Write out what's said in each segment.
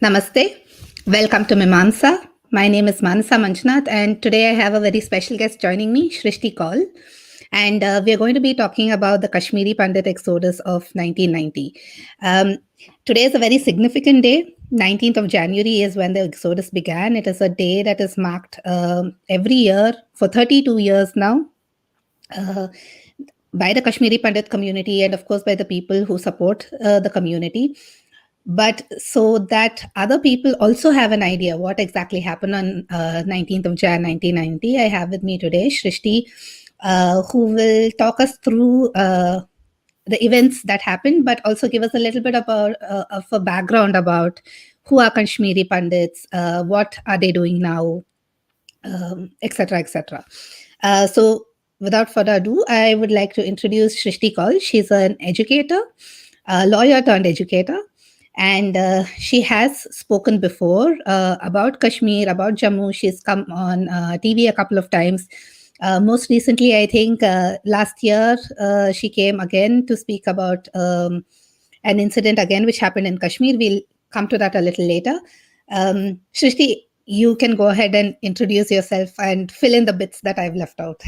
Namaste. Welcome to Mimansa. My name is Manasa Manjunath, and today I have a very special guest joining me, Srishti Kaul. And we are going to be talking about the Kashmiri Pandit exodus of 1990. Um, Today is a very significant day. 19th of January is when the exodus began. It is a day that is marked every year for 32 years now. Uh, by the Kashmiri Pandit community and, of course, by the people who support the community. But so that other people also have an idea what exactly happened on 19th of Jan 1990, I have with me today Srishti, who will talk us through the events that happened, but also give us a little bit about of a background about who are Kashmiri Pandits, what are they doing now, etc., etc. So, without further ado, I would like to introduce Srishti Kaul. She's an educator, a lawyer turned educator, and she has spoken before about Kashmir, about Jammu. She's come on TV a couple of times. Most recently, I think last year, she came again to speak about an incident again which happened in Kashmir. We'll come to that a little later. Srishti, you can go ahead and introduce yourself and fill in the bits that I've left out.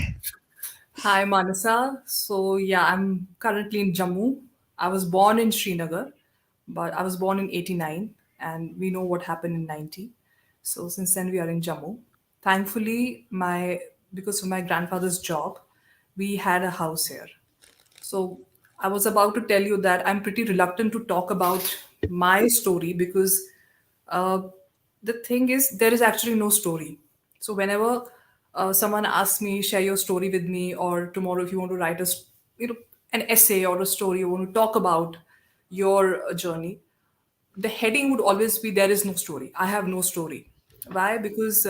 Hi, Manasa. So, yeah, I'm currently in Jammu. I was born in Srinagar, but I was born in 89, and we know what happened in 90. So, since then, we are in Jammu. Thankfully, because of my grandfather's job, we had a house here. So, I was about to tell you that I'm pretty reluctant to talk about my story because uh, the thing is, there is actually no story. So whenever someone asks me, share your story with me, or tomorrow if you want to write you know, an essay or a story, you want to talk about your journey, the heading would always be there is no story. I have no story. Why? Because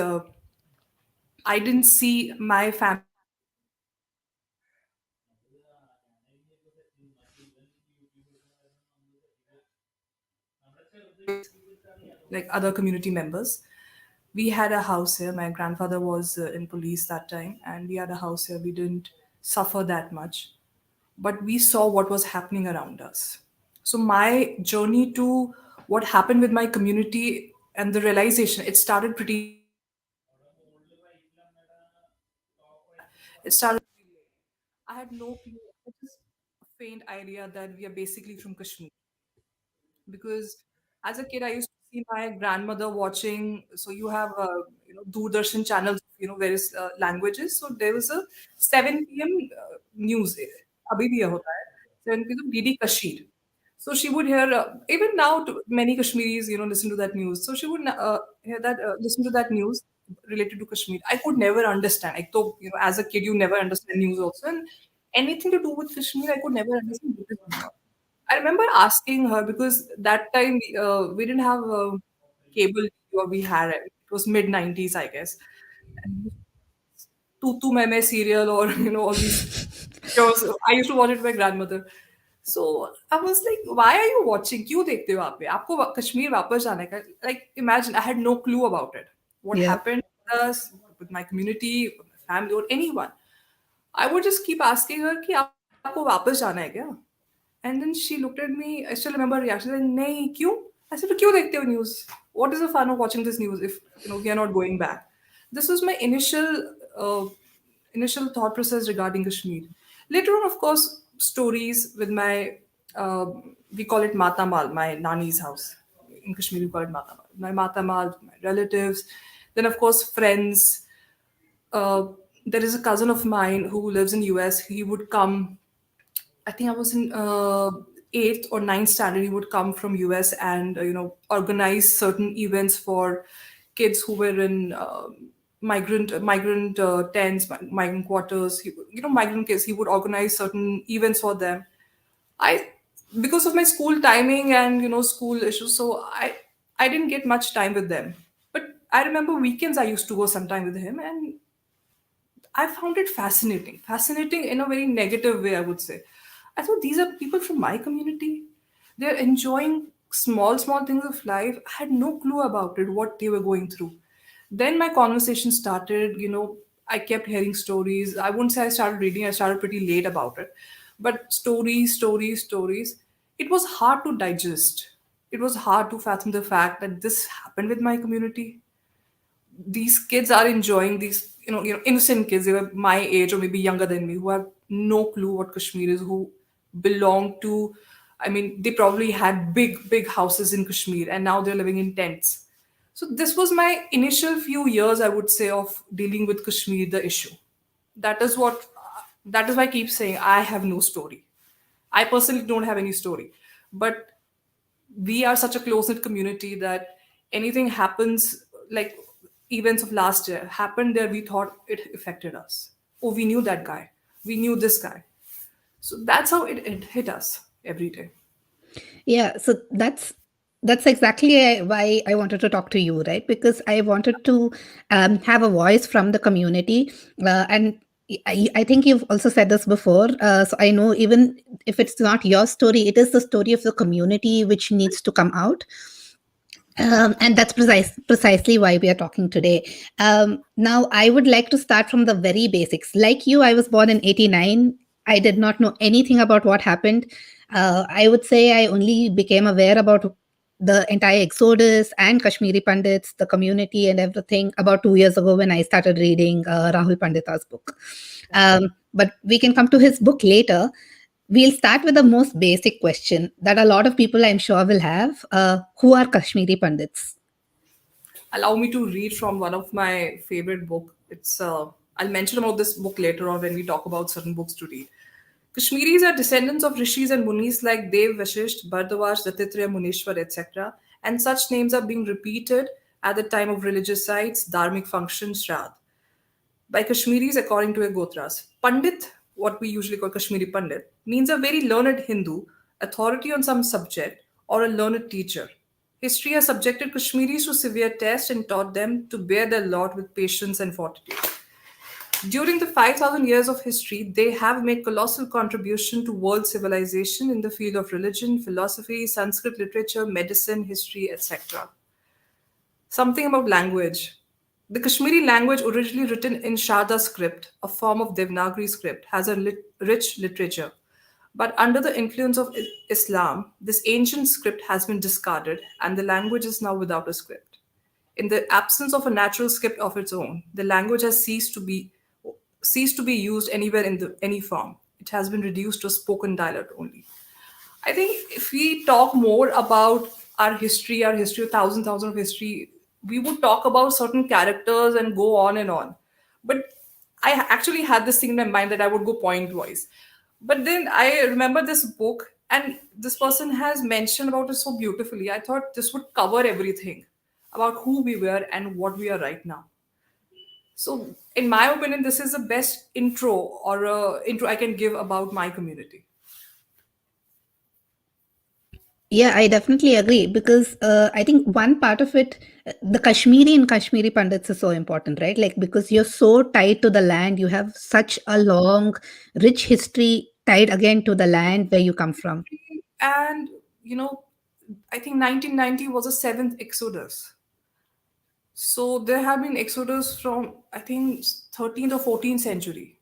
I didn't see my family like other community members. We had a house here. My grandfather was in police that time, and we had a house here. We didn't suffer that much, but we saw what was happening around us. So my journey to what happened with my community and the realization, it started pretty late. It started pretty late. I had no clue. I had just a faint idea that we are basically from Kashmir, because as a kid I used to see my grandmother watching. So you have Doordarshan channels, various languages. So there was a 7 p.m. News. Abhi bhi ye hota hai. 7 p.m. DD Kashmir. So she would hear, even now, many Kashmiris, listen to that news. So she would listen to that news related to Kashmir. I could never understand. Like, so, as a kid, you never understand news also. And anything to do with Kashmir, I could never understand. What is going on. I remember asking her because that time we didn't have cable or we had it. It was mid 90s, I guess. And Tutu Meme serial or all these shows. I used to watch it with my grandmother. So I was like, why are you watching? क्यों देखते हो आप पे? आपको कश्मीर वापस जाने का? Like, imagine, I had no clue about it. What Yeah. happened with us, with my community, with my family, or anyone. I would just keep asking her कि आपको वापस जाना है क्या? And then she looked at me. I still remember her reaction. Like, नहीं, क्यों? I said, तो क्यों देखते हो news? What is the fun of watching this news if we are not going back? This was my uh, initial thought process regarding Kashmir. Later on, of course, stories with my we call it Matamal, my nani's house. In Kashmir, we call it Matamal. My Matamal, my relatives. Then, of course, friends. There is a cousin of mine who lives in US. He would come. I think I was in eighth or ninth standard. He would come from US and organize certain events for kids who were in migrant tents, migrant quarters. Migrant kids. He would organize certain events for them. I Because of my school timing and school issues, so I didn't get much time with them. But I remember weekends I used to go sometime with him, and I found it fascinating in a very negative way, I would say. I thought these are people from my community. They're enjoying small things of life. I had no clue about it, what they were going through. Then my conversation started, I kept hearing stories. I wouldn't say I started reading, I started pretty late about it. But stories. It was hard to digest. it was hard to fathom the fact that this happened with my community. These kids are enjoying these, innocent kids. They were my age or maybe younger than me, who have no clue what Kashmir is, who belong to, I mean, they probably had big houses in Kashmir and now they're living in tents. So this was my initial few years, I would say, of dealing with Kashmir, the issue. That is what, that is why I keep saying I have no story. I personally don't have any story. But we are such a close knit community that anything happens, like events of last year happened there, we thought it affected us. Oh, we knew that guy. We knew this guy. So that's how it hit us every day. Yeah, so that's exactly why I wanted to talk to you, right? Because I wanted to have a voice from the community, and I think you've also said this before. So I know even if it's not your story, it is the story of the community which needs to come out. And that's precisely why we are talking today. Now, I would like to start from the very basics. Like you, I was born in '89. I did not know anything about what happened. I would say I only became aware about the entire Exodus and Kashmiri Pandits, the community, and everything about 2 years ago when I started reading Rahul Pandita's book. But we can come to his book later. We'll start with the most basic question that a lot of people, I'm sure, will have. Who are Kashmiri Pandits? Allow me to read from one of my favorite book. It's I'll mention about this book later on when we talk about certain books to read. Kashmiris are descendants of rishis and munis like Dev, Vashisht, Bhardwaj, Dattatreya, Munishwar, etc. And such names are being repeated at the time of religious rites, dharmic functions, Shraddh, by Kashmiris according to their Gotras. Pandit, what we usually call Kashmiri Pandit, means a very learned Hindu, authority on some subject, or a learned teacher. History has subjected Kashmiris to severe tests and taught them to bear their lot with patience and fortitude. During the 5,000 years of history, they have made colossal contribution to world civilization in the field of religion, philosophy, Sanskrit literature, medicine, history, etc. Something about language. The Kashmiri language, originally written in Sharda script, a form of Devanagari script, has a rich literature. But under the influence of Islam, this ancient script has been discarded and the language is now without a script. In the absence of a natural script of its own, the language has ceased to be used anywhere in any form. It has been reduced to a spoken dialect only. I think if we talk more about our history, thousand of history, we would talk about certain characters and go on and on. But I actually had this thing in my mind that I would go point wise. But then I remember this book, and this person has mentioned about it so beautifully. I thought this would cover everything about who we were and what we are right now. So, in my opinion, this is the best intro or intro I can give about my community. Yeah, I definitely agree because I think one part of it, the Kashmiri and Kashmiri Pandits is so important, right? Like because you're so tied to the land, you have such a long, rich history tied again to the land where you come from. And, you know, I think 1990 was a seventh exodus. So there have been exodus from, I think, 13th or 14th century.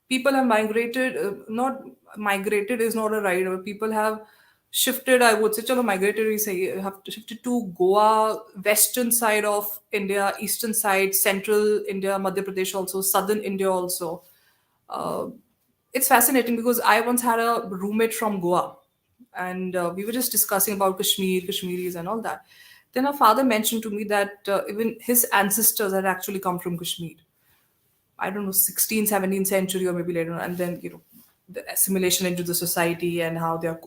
People have migrated, not migrated is not a right word. People have shifted, I would say, chalo, migrated, we say, have shifted to Goa, western side of India, eastern side, central India, Madhya Pradesh also, southern India also. Uh, it's fascinating because I once had a roommate from Goa, and we were just discussing about Kashmir, Kashmiris, and all that. Then our father mentioned to me that even his ancestors had actually come from Kashmir. I don't know, 16th, 17th century or maybe later on. And then, the assimilation into the society and how they are,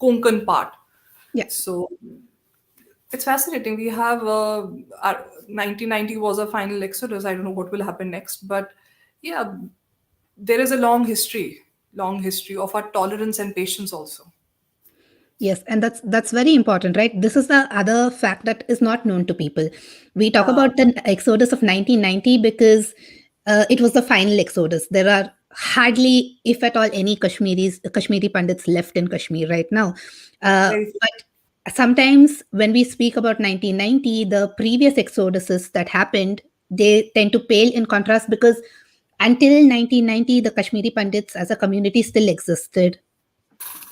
Konkan part. Yeah. So it's fascinating. We have our 1990 was our final exodus. I don't know what will happen next, but yeah, there is a long history of our tolerance and patience also. Yes, and that's very important, right? This is the other fact that is not known to people. We talk Yeah, about the exodus of 1990 because it was the final exodus. There are hardly, if at all, any Kashmiri Pandits left in Kashmir right now. very But sometimes when we speak about 1990, the previous exoduses that happened, they tend to pale in contrast because until 1990, the Kashmiri Pandits as a community still existed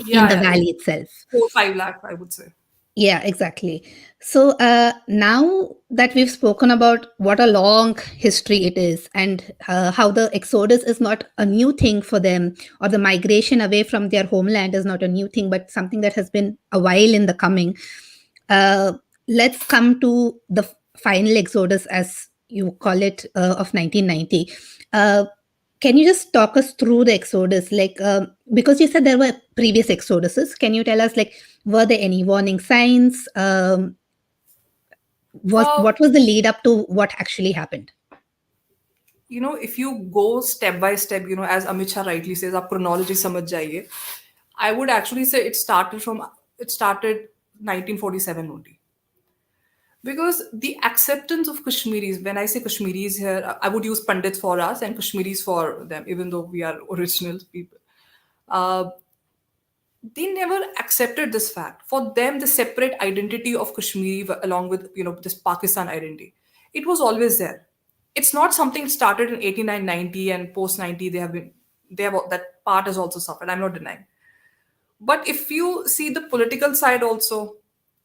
in yeah, the yeah. Like valley itself. 4 5 lakh, I would say. Yeah, exactly. So now that we've spoken about what a long history it is and how the exodus is not a new thing for them, or the migration away from their homeland is not a new thing, but something that has been a while in the coming, uh, let's come to the final exodus, as you call it, of 1990. Uh, can you just talk us through the exodus? Like, because you said there were previous exoduses, can you tell us, like, were there any warning signs? Uh, What was the lead up to what actually happened? if you go step by step, as Amit Shah rightly says, आप chronology समझ जाइए. I would actually say it started 1947 only. Because the acceptance of Kashmiris, when I say Kashmiris here, I would use Pandits for us and Kashmiris for them, even though we are original people. Uh, they never accepted this fact. For them, the separate identity of Kashmiri, along with this Pakistan identity, it was always there. It's not something started in 89, 90, and post 90. They have that part has also suffered. I'm not denying. But if you see the political side also,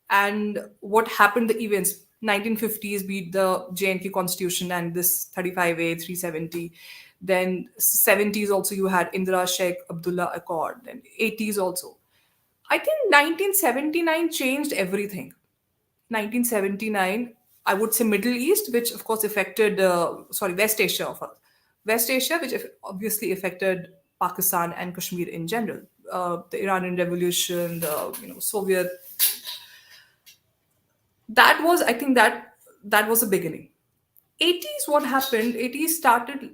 and what happened, the events, 1950s beat the JNK constitution and this 35A, 370. Then 70s also you had Indira Sheikh Abdullah Accord. Then 80s also. I think 1979 changed everything. 1979, I would say Middle East, which of course affected, West Asia of us. West Asia, which obviously affected Pakistan and Kashmir in general. The Iranian Revolution, the Soviet. That was, I think that was the beginning. 80s, what happened? 80s started.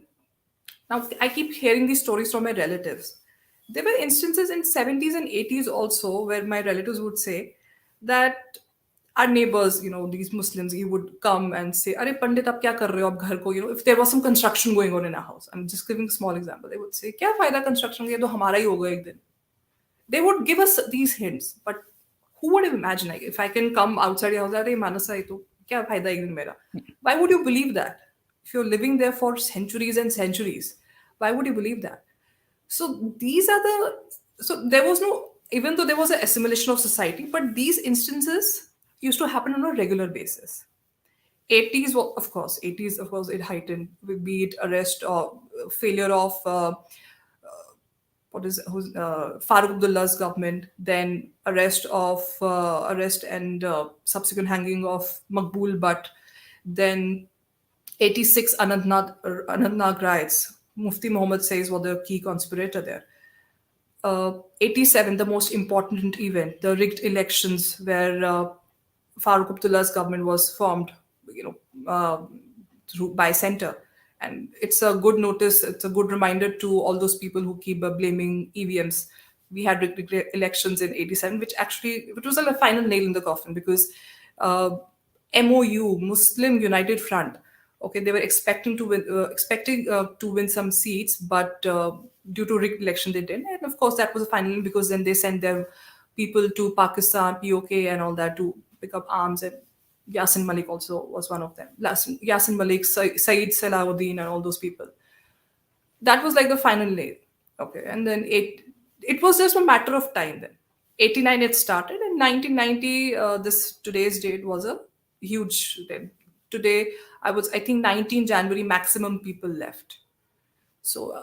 Now I keep hearing these stories from my relatives. There were instances in 70s and 80s also where my relatives would say that our neighbors, these Muslims, he would come and say, "Are Pandit, आप क्या कर रहे हो आप घर को?" If there was some construction going on in our house, I'm just giving a small example. They would say, "क्या फायदा construction का, ये तो हमारा ही होगा एक दिन." They would give us these hints, but who would have imagined, like, if I can come outside your house, अरे मानसा ये तो क्या फायदा एक दिन मेरा? Why would you believe that? If you're living there for centuries and centuries, why would you believe that? So these are the so there was no, even though there was an assimilation of society, but these instances used to happen on a regular basis. 80s, well, of course, 80s, of course, it heightened, be it arrest or failure of Farooq Abdullah's government, then arrest and subsequent hanging of Maqbool Bhat, then 86 Anantnag riots. Mufti Muhammad says was the key conspirator there. 87, the most important event, the rigged elections where Farooq Abdullah's government was formed, you know, by center. And it's a good notice, it's a good reminder to all those people who keep blaming EVMs. We had rigged elections in 87, which actually, it was like a final nail in the coffin because uh, MOU, Muslim United Front, okay, they were expecting to win some seats, but due to rigged election they didn't. And of course that was a final because then they sent their people to Pakistan, POK and all that to pick up arms. And Yasin Malik also was one of them. Yasin Malik, Saeed Salahuddin and all those people. That was like the final nail. Okay, and then it was just a matter of time then. 89 it started, and 1990, this today's date was a huge then. Today, I think 19 January maximum people left. So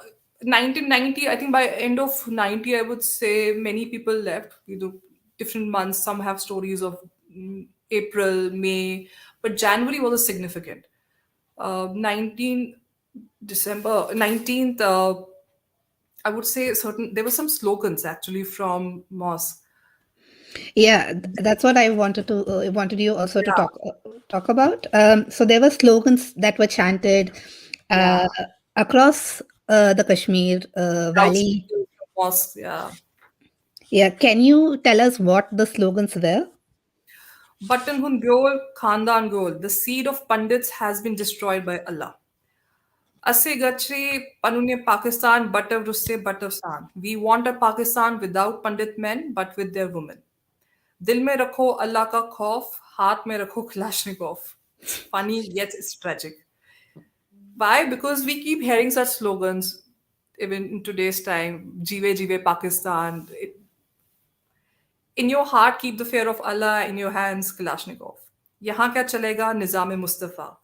1990, I think by end of 90, I would say many people left. Different months. Some have stories of April, May, but January was a significant. 19 December 19th. I would say certain there were some slogans actually from mosque. Yeah, that's what I wanted you also to Yeah, talk about. So there were slogans that were chanted yeah. uh, across the Kashmir Valley. Loudspeakers from mosques. Yeah. Yeah, can you tell us what the slogans were? Button Hun Gol, Khandan Gol. The seed of Pandits has been destroyed by Allah. Ase Gachre Panune Pakistan, Butter Russe Buttersan. We want a Pakistan without Pandit men, but with their women. Dil mein rakho Allah ka khauf, haath mein rakho Kalashnikov. It's funny, yet it's tragic. Why? Because we keep hearing such slogans, even in today's time. Jive Jive Pakistan. In your heart, keep the fear of Allah. In your hands, Kalashnikov. यहाँ क्या चलेगा? निज़ाम Mustafa.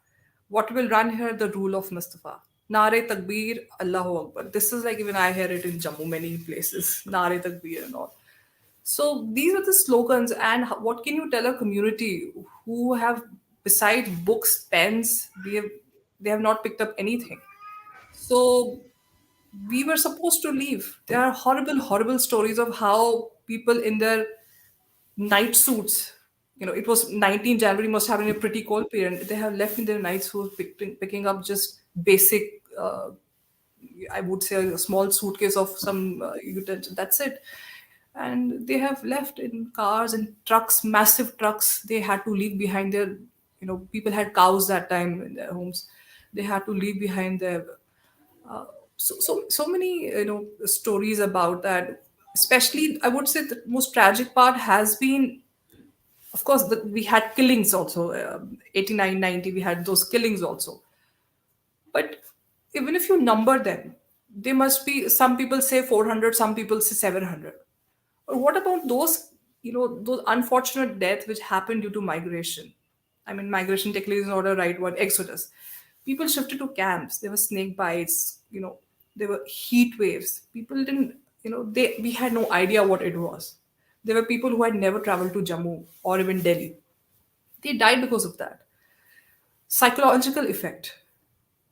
What will run here? The rule of Mustafa. Nare Takbir, Allahu Akbar. This is like even I hear it in Jammu, many places. Nare Takbir and all. So these are the slogans. And what can you tell a community who have, besides books, pens, they have not picked up anything. So we were supposed to leave. There are horrible, horrible stories of how people in their night suits, it was 19 January, must have been a pretty cold period. They have left in their night suits, picking up just basic, I would say, a small suitcase of some utensil. That's it. And they have left in cars and trucks, massive trucks. They had to leave behind their, people had cows that time in their homes. They had to leave behind their so many stories about that. Especially, I would say the most tragic part has been, of course, we had killings also. 89, 90, we had those killings also. But even if you number them, they must be, some people say 400, some people say 700. Or what about those, those unfortunate deaths which happened due to migration? I mean, migration technically is not a right word, exodus. People shifted to camps. There were snake bites, there were heat waves. People didn't, we had no idea what it was. There were people who had never traveled to Jammu or even Delhi. They died because of that. Psychological effect.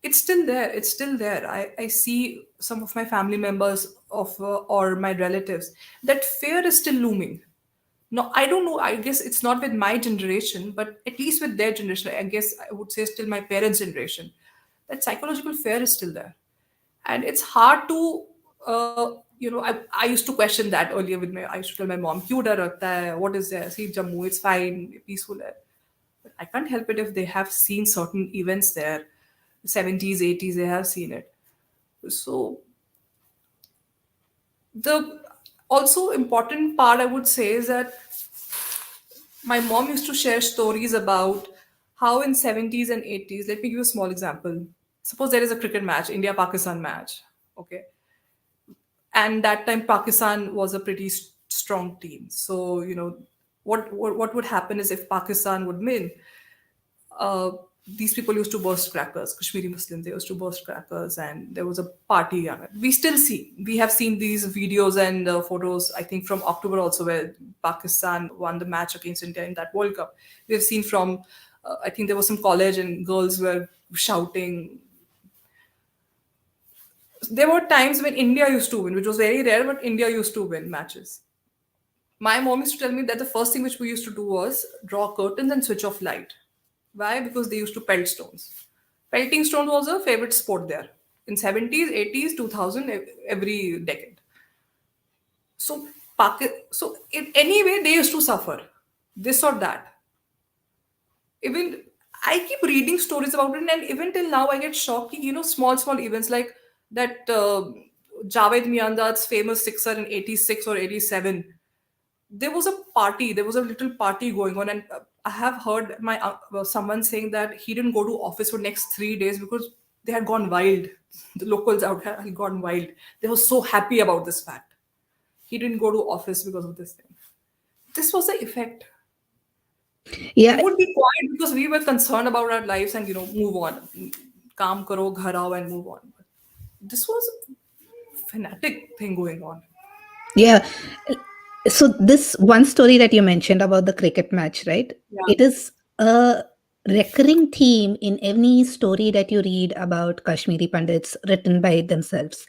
It's still there. It's still there. I see some of my family members or my relatives. That fear is still looming. No, I don't know. I guess it's not with my generation, but at least with their generation, I guess I would say still my parents' generation. That psychological fear is still there. And it's hard to, I used to question that earlier with I used to tell my mom, "Kyun dar ragta hai? What is there? See, Jammu, it's fine, peaceful." But I can't help it if they have seen certain events there, 70s, 80s, they have seen it. So the also important part I would say is that my mom used to share stories about how in 70s and 80s, let me give you a small example. Suppose there is a cricket match, India-Pakistan match, okay? And that time Pakistan was a pretty strong team. So, what would happen is if Pakistan would win, these people used to burst crackers. Kashmiri Muslims, they used to burst crackers, and there was a party on it. We have seen these videos and photos, I think from October also, where Pakistan won the match against India in that World Cup. We've seen from, I think there was some college and girls were shouting. There were times when India used to win, which was very rare, but India used to win matches. My mom used to tell me that the first thing which we used to do was draw curtains and switch off light. Why? Because they used to pelt stones. Pelting stones was a favorite sport there in 70s, 80s, 2000, every decade. So, so in any way, they used to suffer this or that. Even I keep reading stories about it, and even till now, I get shocked. Small events like that Javed Miandad's famous sixer in 86 or 87. There was a party, there was a little party going on, and I have heard someone saying that he didn't go to office for next 3 days because they had gone wild. The locals out had gone wild. They were so happy about this fact. He didn't go to office because of this thing. This was the effect. Yeah. We would be quiet because we were concerned about our lives and move on. Kaam karo, ghar aao and move on. But this was a fanatic thing going on. Yeah. So this one story that you mentioned about the cricket match, right? Yeah. It is a recurring theme in any story that you read about Kashmiri Pandits written by themselves.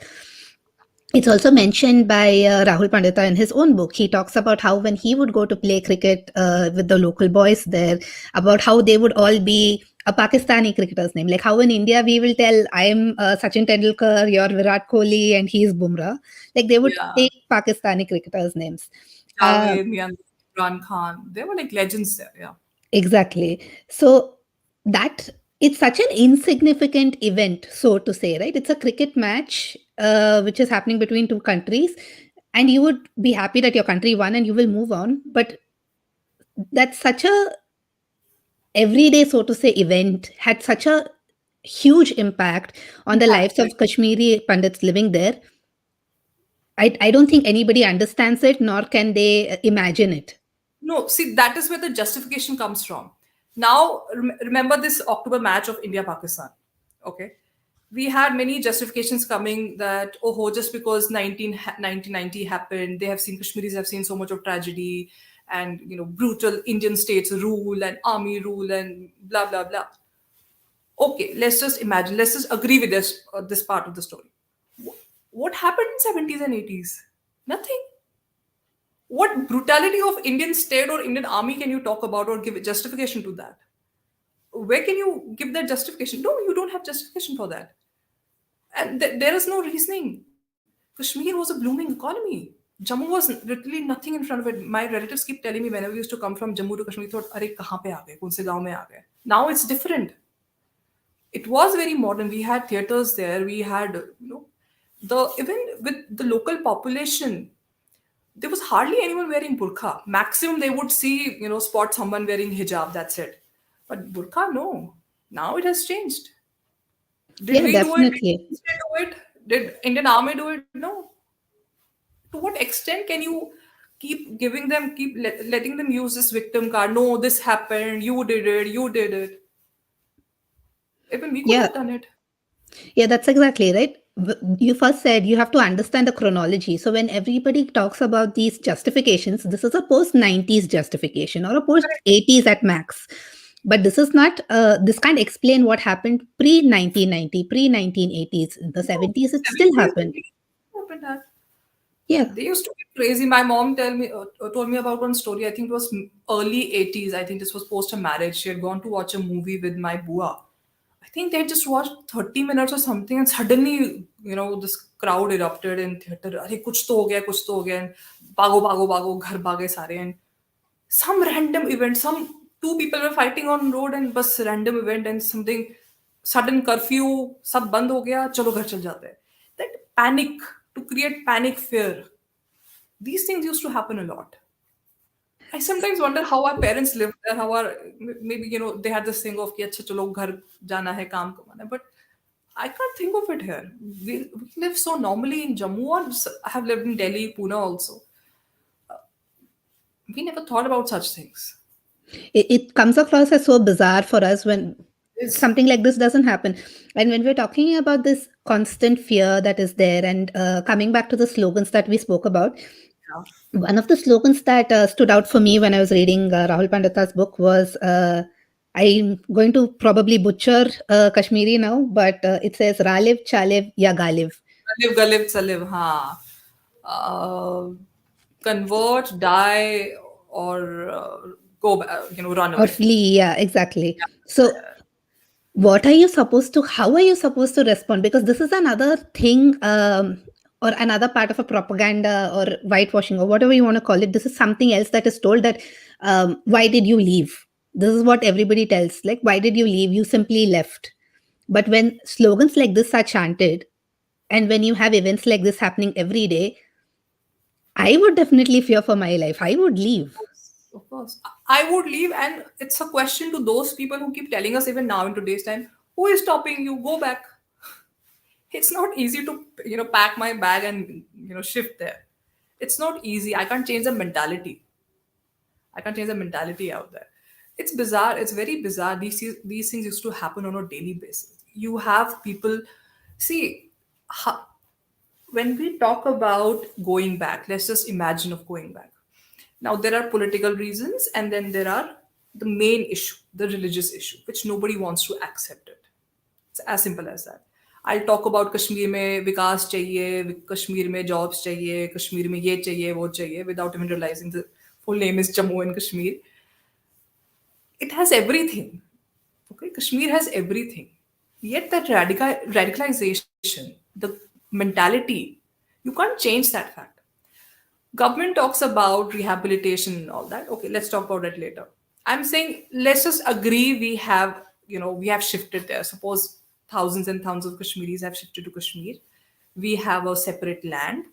It's also mentioned by Rahul Pandita in his own book. He talks about how when he would go to play cricket with the local boys there, about how they would all be a Pakistani cricketer's name. Like how in India we will tell, I am Sachin Tendulkar, you're Virat Kohli, and he is Bumrah. Like they would take Pakistani cricketers' names. Javed, Imran Khan, they were like legends there, yeah. Exactly. So that it's such an insignificant event, so to say, right? It's a cricket match which is happening between two countries, and you would be happy that your country won and you will move on. But that's such a everyday, so to say, event had such a huge impact on the lives of Kashmiri Pandits living there. I don't think anybody understands it, nor can they imagine it. No, see, that is where the justification comes from. Now, remember this October match of India Pakistan. Okay. We had many justifications coming that, oh, just because 1990 happened, they have seen, Kashmiris have seen so much of tragedy and, brutal Indian states rule and army rule and blah, blah, blah. Okay, let's just imagine, let's just agree with this part of the story. What happened in 70s and 80s? Nothing. What brutality of Indian state or Indian army can you talk about or give justification to that? Where can you give that justification? No, you don't have justification for that. And there is no reasoning. Kashmir was a blooming economy. Jammu was literally nothing in front of it. My relatives keep telling me whenever we used to come from Jammu to Kashmir, thought, "Arey, kahan pe aa gaye? Kaun se gaon mein aa gaye?" Now it's different. It was very modern. We had theaters there. We had, even with the local population, there was hardly anyone wearing burqa. Maximum they would see, spot someone wearing hijab. That's it. But burqa, no. Now it has changed. Did Yeah, we do it? definitely. Did we do it? Did Indian Army do it? No. To what extent can you keep giving them, letting them use this victim card? No, this happened. You did it. You did it. Even we could Yeah. have done it. Yeah, that's exactly right. You first said you have to understand the chronology. So when everybody talks about these justifications, this is a post 90s justification or a post 80s at max. But this is not, this can't explain what happened pre 1990, pre 1980s. In the 70s, it still 70s, happened. happened that. Yeah. They used to be crazy. My mom told me about one story. I think it was early 80s. I think this was post her marriage. She had gone to watch a movie with my bua. I think they just watched 30 minutes or something, and suddenly, this crowd erupted in theater. Arey, kuch to ho gaya, kuch to ho gaya. And bago, bago, bago, ghar bhage sare. And some random event, some two people were fighting on road and bus random event and something, sudden curfew, sab band ho gaya, chalo ghar chal jate. That panic, to create panic fear. These things used to happen a lot. I sometimes wonder how our parents lived there, how our, maybe, they had this thing of, ki, "Achha, chalo, ghar jana hai, kaam kamana hai." But I can't think of it here. We live so normally in Jammu, or I have lived in Delhi, Pune also. We never thought about such things. It comes across as so bizarre for us when Yes. something like this doesn't happen. And when we're talking about this constant fear that is there, and coming back to the slogans that we spoke about, one of the slogans that stood out for me when I was reading Rahul Pandita's book was, I'm going to probably butcher Kashmiri now, but it says Raliv, Chaliv, Ya Galiv. Galib, Salib, ha. Convert, die, or go back, run Or away. flee, yeah, exactly. So what are you supposed to, how are you supposed to respond? Because this is another thing, or another part of a propaganda or whitewashing or whatever you want to call it. This is something else that is told, that why did you leave? This is what everybody tells, like, why did you leave? You simply left. But when slogans like this are chanted, and when you have events like this happening every day, I would definitely fear for my life. I would leave. Of course. I would leave, and it's a question to those people who keep telling us, even now in today's time, who is stopping you? Go back. It's not easy to, pack my bag and, shift there. It's not easy. I can't change the mentality. I can't change the mentality out there. It's bizarre. It's very bizarre. These things used to happen on a daily basis. You have people, see, when we talk about going back, let's just imagine of going back. Now, there are political reasons, and then there are the main issue, the religious issue, which nobody wants to accept it. It's as simple as that. I'll talk about Kashmir में विकास चाहिए, Kashmir में jobs चाहिए, Kashmir में ये चाहिए, वो चाहिए, without even realizing the full name is Jammu and Kashmir. It has everything. Okay, Kashmir has everything. Yet that radicalization, the mentality, you can't change that fact. Government talks about rehabilitation and all that. Okay, let's talk about that later. I'm saying, let's just agree we have shifted there. Suppose thousands and thousands of Kashmiris have shifted to Kashmir. We have a separate land.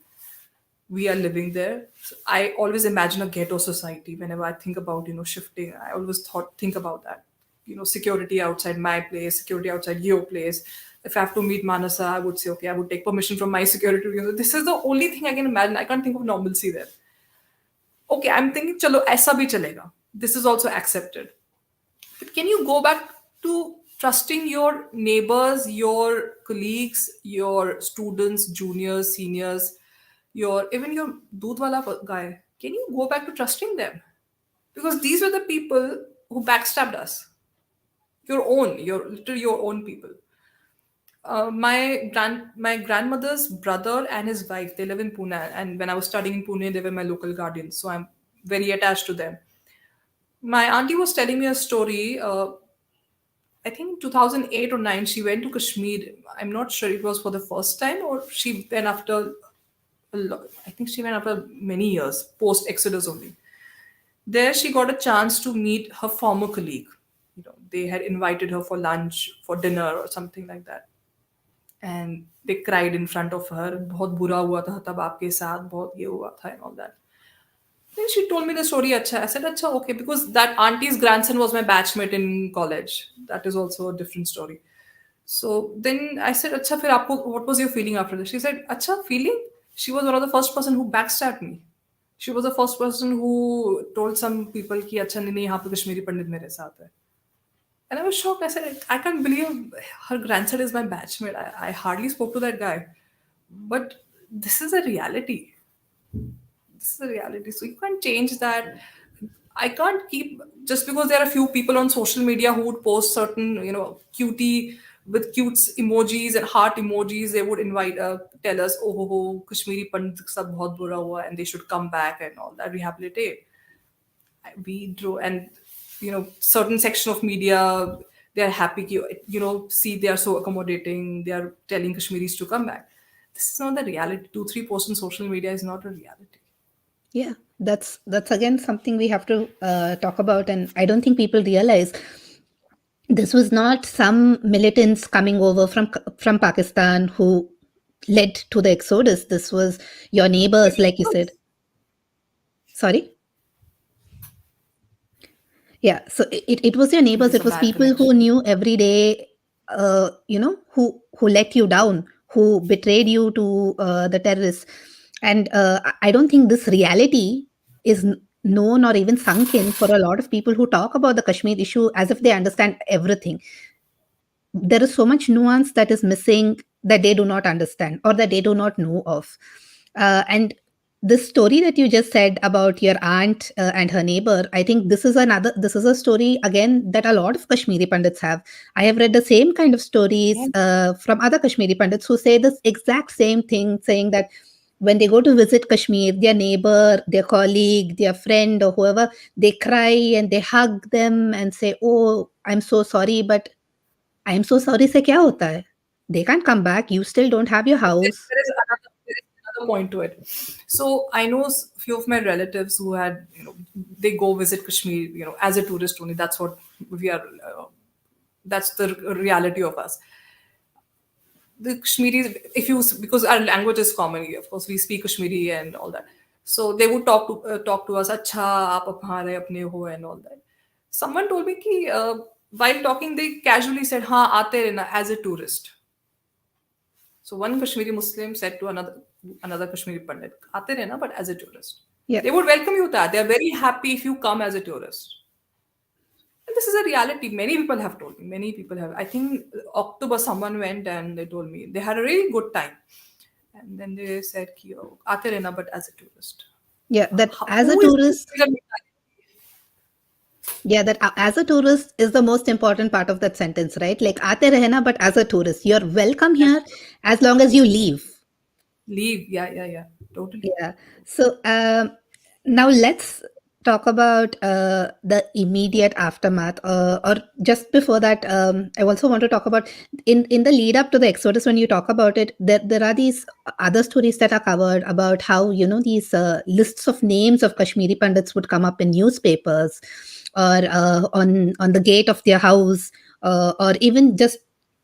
We are living there. So I always imagine a ghetto society whenever I think about, shifting. I always think about that. Security outside my place, security outside your place, if I have to meet Manasa, I would say, okay, I would take permission from my security. This is the only thing I can imagine. I can't think of normalcy there. Okay, I'm thinking, chalo, aisa bhi chalega. This is also accepted. But can you go back to trusting your neighbors, your colleagues, your students, juniors, seniors, even your doodh wala guy? Can you go back to trusting them? Because these were the people who backstabbed us. Literally your own people. My grandmother's brother and his wife, they live in Pune, and when I was studying in Pune, they were my local guardians, so I'm very attached to them. My auntie was telling me a story. I think 2008 or 9, she went to Kashmir. I'm not sure it was for the first time or she went after I think she went after many years, post Exodus only. There she got a chance to meet her former colleague. They had invited her for lunch, for dinner or something like that. And they cried in front of her. बहुत बुरा हुआ था तब आपके साथ बहुत ये हुआ था and all that. Then she told me the story. Acha. I said, Acha, okay, because that auntie's grandson was my batchmate in college. That is also a different story. So then I said, Acha, fir aapko, what was your feeling after this? She said, Acha, feeling? She was one of the first person who backstabbed me. She was the first person who told some people ki acha nahi yahan pe Kashmiri Pandit mere saath hai. And I was shocked. I said, I can't believe her grandson is my batchmate. I hardly spoke to that guy. But this is a reality. This is a reality. So you can't change that. I can't keep, just because there are a few people on social media who would post certain, cutie with cute emojis and heart emojis, they would invite, tell us, Kashmiri Pandit sab bahut bura hua and they should come back and all that, rehabilitate. We drew, and certain section of media, they are happy, see, they are so accommodating, they are telling Kashmiris to come back. This is not the reality. 2-3 posts on social media is not a reality. Yeah, that's again something we have to talk about, and I don't think people realize this was not some militants coming over from Pakistan who led to the exodus. This was your neighbors, like you said. Sorry? Yeah, so it was your neighbors. It was people who knew every day, who let you down, who betrayed you to the terrorists. And I don't think this reality is known or even sunk in for a lot of people who talk about the Kashmir issue as if they understand everything. There is so much nuance that is missing that they do not understand or that they do not know of. And this story that you just said about your aunt and her neighbor, I think this is a story again that a lot of Kashmiri Pandits have. I have read the same kind of stories from other Kashmiri Pandits who say this exact same thing, saying that when they go to visit Kashmir, their neighbor, their colleague, their friend or whoever, they cry and they hug them and say, oh, I'm so sorry, but I'm so sorry se kya hota hai? They can't come back. You still don't have your house. There is another point to it. So I know a few of my relatives who had, they go visit Kashmir, as a tourist only. That's what we are. That's the reality of us. The Kashmiris, because our language is common, of course, we speak Kashmiri and all that. So they would talk to us, "Acha, aap apne apne ho," and all that. Someone told me ki while talking, they casually said, "Ha, aate rehna," as a tourist. So one Kashmiri Muslim said to another Kashmiri Pandit, "Aate rehna, but as a tourist." Yeah. They would welcome you there. They are very happy if you come as a tourist. And this is a reality. Many people have told me. Many people have. I think October someone went and they told me they had a really good time. And then they said, "Aate rehna, but as a tourist." Yeah, that as a tourist. Yeah, that as a tourist is the most important part of that sentence, right? Like, aate rehna, but as a tourist. You're welcome here as long as you leave. Leave, yeah. Totally. Yeah. So now let's talk about the immediate aftermath, or just before that, I also want to talk about in the lead up to the exodus. When you talk about it, there are these other stories that are covered about how these lists of names of Kashmiri Pandits would come up in newspapers or on the gate of their house, or even just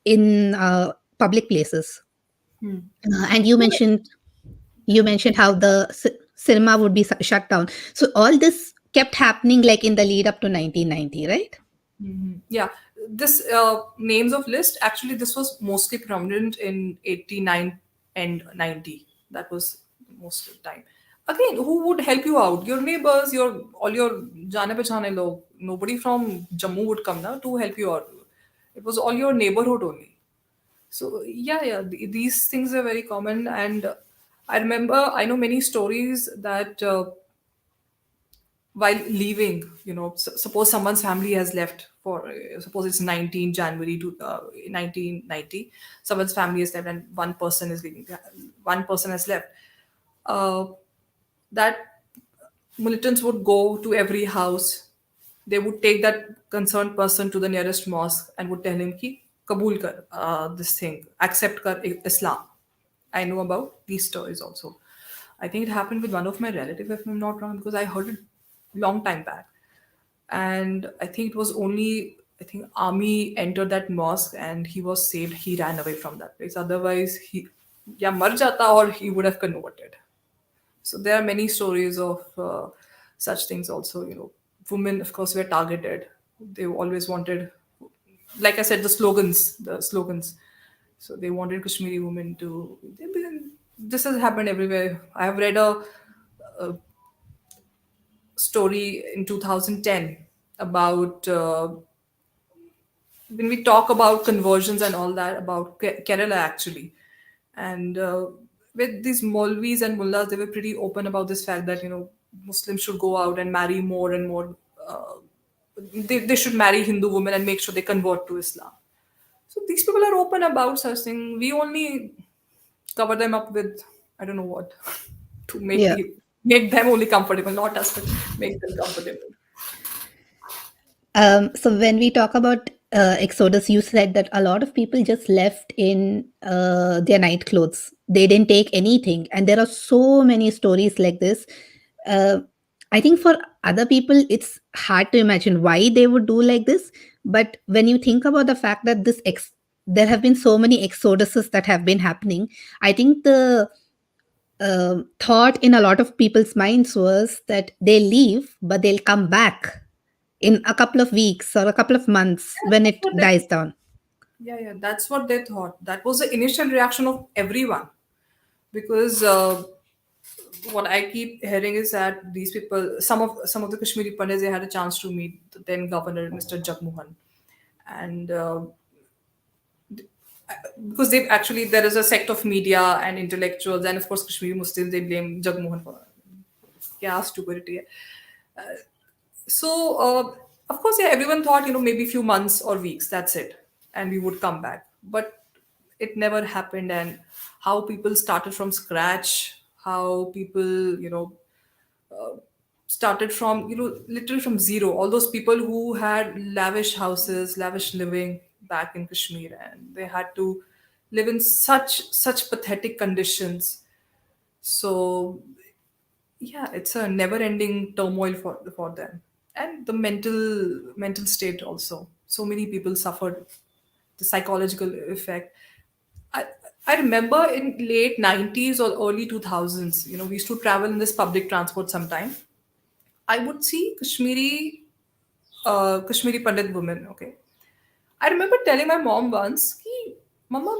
in public places. And you mentioned how the cinema would be shut down. So all this kept happening like in the lead up to 1990, right? Yeah. this names of list, actually this was mostly prominent in 89 and 90. That was most of the time. Again, who would help you out? Your neighbors, your all your jane pehchane log. Nobody from Jammu would come now to help you out. It was all your neighborhood only. So yeah, these things are very common. And I remember, I know many stories that while leaving, suppose someone's family has left for, suppose it's 19 January to 1990, someone's family has left and one person is leaving, one person has left. Uh, that militants would go to every house. They would take that concerned person to the nearest mosque and would tell him ki kabul kar this thing, accept kar Islam. I know about these stories also. I think it happened with one of my relatives, if I'm not wrong, because I heard it long time back. And I think it was only, I think army entered that mosque and he was saved. He ran away from that place. Otherwise, he yeah mar jata or he would have converted. So there are many stories of such things also. Women, of course, were targeted. They always wanted, like I said, the slogans. So they wanted Kashmiri women to. This has happened everywhere. I have read a story in 2010 about when we talk about conversions and all that, about Kerala actually. And with these Maulvis and Mullahs, they were pretty open about this fact that Muslims should go out and marry more and more. They should marry Hindu women and make sure they convert to Islam. So these people are open about such thing. We only cover them up with, I don't know what, to Yeah. make them only comfortable, not us, but make them comfortable. So when we talk about Exodus, you said that a lot of people just left in their night clothes. They didn't take anything, and there are so many stories like this. Uh, I think for other people, it's hard to imagine why they would do like this. But when you think about the fact that there have been so many exoduses that have been happening, I think the thought in a lot of people's minds was that they leave, but they'll come back in a couple of weeks or a couple of months Yeah, when that's it what they, dies down. yeah, that's what they thought. That was the initial reaction of everyone. Because what I keep hearing is that these people, some of the Kashmiri Pandits, they had a chance to meet the then governor, Mr. Jagmohan, and because they actually, there is a sect of media and intellectuals, and of course Kashmiri Muslims, they blame Jagmohan for kya stupidity hai. So of course, yeah, everyone thought, maybe few months or weeks, that's it, and we would come back. But it never happened. And how people started from scratch, how people, started from, literally from zero. All those people who had lavish houses, lavish living back in Kashmir, and they had to live in such pathetic conditions. So yeah, it's a never ending turmoil for them. And the mental state also, so many people suffered the psychological effect. I i remember in late 90s or early 2000s, we used to travel in this public transport sometime. I would see Kashmiri Pandit women. Okay, I remember telling my mom once, ki, Mama,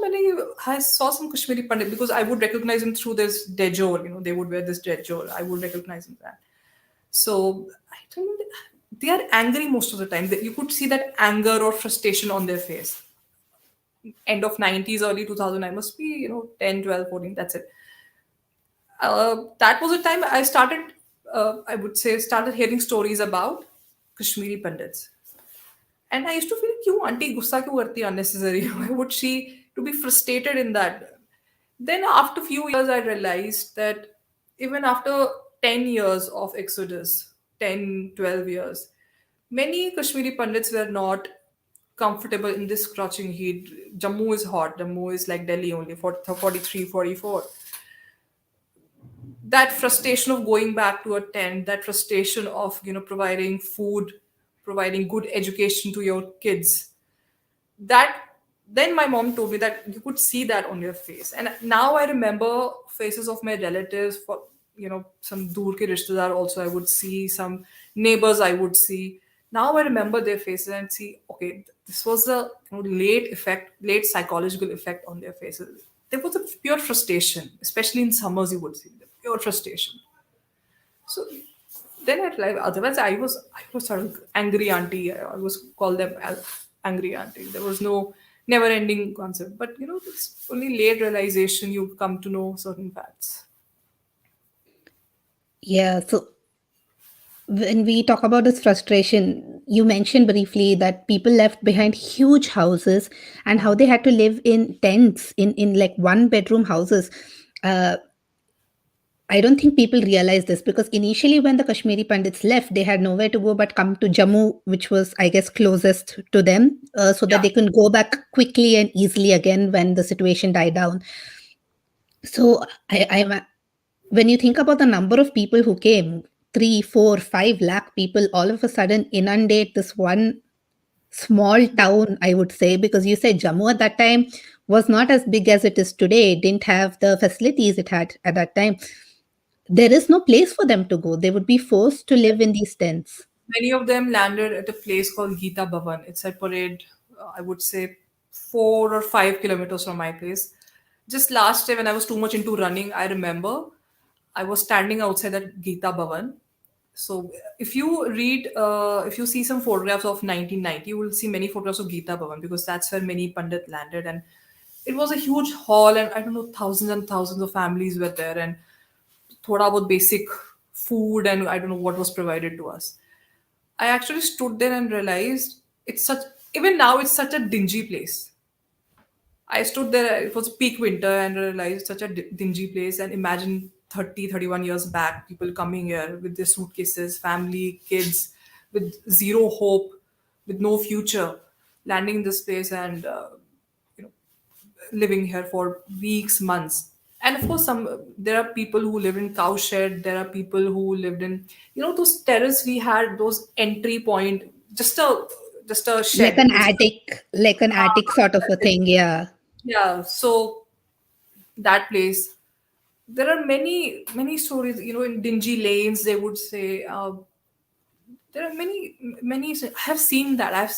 I saw some Kashmiri Pandit, because I would recognize them through this dejor. They would wear this dejor. I would recognize them that. So I told them that they are angry most of the time. You could see that anger or frustration on their face. End of 90s, early 2000, I must be, 10, 12, 14. That's it. That was the time I started, I would say, started hearing stories about Kashmiri Pandits. And I used to feel, क्यों auntie गुस्सा क्यों करती है unnecessary? Why would she to be frustrated in that? Then after few years, I realized that even after 10 years of Exodus, 10, 12 years, many Kashmiri Pandits were not comfortable in this scorching heat. Jammu is hot. Jammu is like Delhi only, 43, 44. That frustration of going back to a tent, that frustration of, providing food, providing good education to your kids, that then my mom told me that you could see that on your face. And now I remember faces of my relatives, for some dur ke rishtedar also I would see, some neighbors I would see. Now I remember their faces and see, okay, this was a late effect, late psychological effect on their faces. There was a pure frustration, especially in summers. You would see the pure frustration. So then I realized, otherwise I was sort of angry auntie. I was called them angry auntie. There was no never ending concept. But it's only late realization you come to know certain facts. Yeah. So when we talk about this frustration, you mentioned briefly that people left behind huge houses and how they had to live in tents in like one bedroom houses. Uh, I don't think people realize this because initially, when the Kashmiri Pandits left, they had nowhere to go but come to Jammu, which was, I guess, closest to them, so that Yeah. they can go back quickly and easily again when the situation died down. So, when you think about the number of people who came, 3, 4, 5 lakh people all of a sudden inundate this one small town, I would say, because you said Jammu at that time was not as big as it is today. It didn't have the facilities it had at that time. There is no place for them to go. They would be forced to live in these tents. Many of them landed at a place called Gita Bhavan. It's at Parade, I would say 4 or 5 kilometers from my place. Just last day when I was too much into running, I remember I was standing outside that Gita Bhavan. So if you see some photographs of 1990, you will see many photographs of Gita Bhavan because that's where many Pandit landed. And it was a huge hall, and I don't know, thousands and thousands of families were there, and thoda about basic food, and I don't know what was provided to us. I actually stood there and realized it's such, even now, it's such a dingy place. I stood there, it was peak winter, and realized such a dingy place. And imagine 30, 31 years back, people coming here with their suitcases, family, kids, with zero hope, with no future, landing in this place and you know, living here for weeks, months. And of course, there are people who live in cow shed. There are people who lived in, those terrace we had, those entry point, just a Like shed. an Just attic sort of a that's it. thing. Yeah. Yeah. So that place, there are many stories. In dingy lanes, they would say. There are many. I have seen that.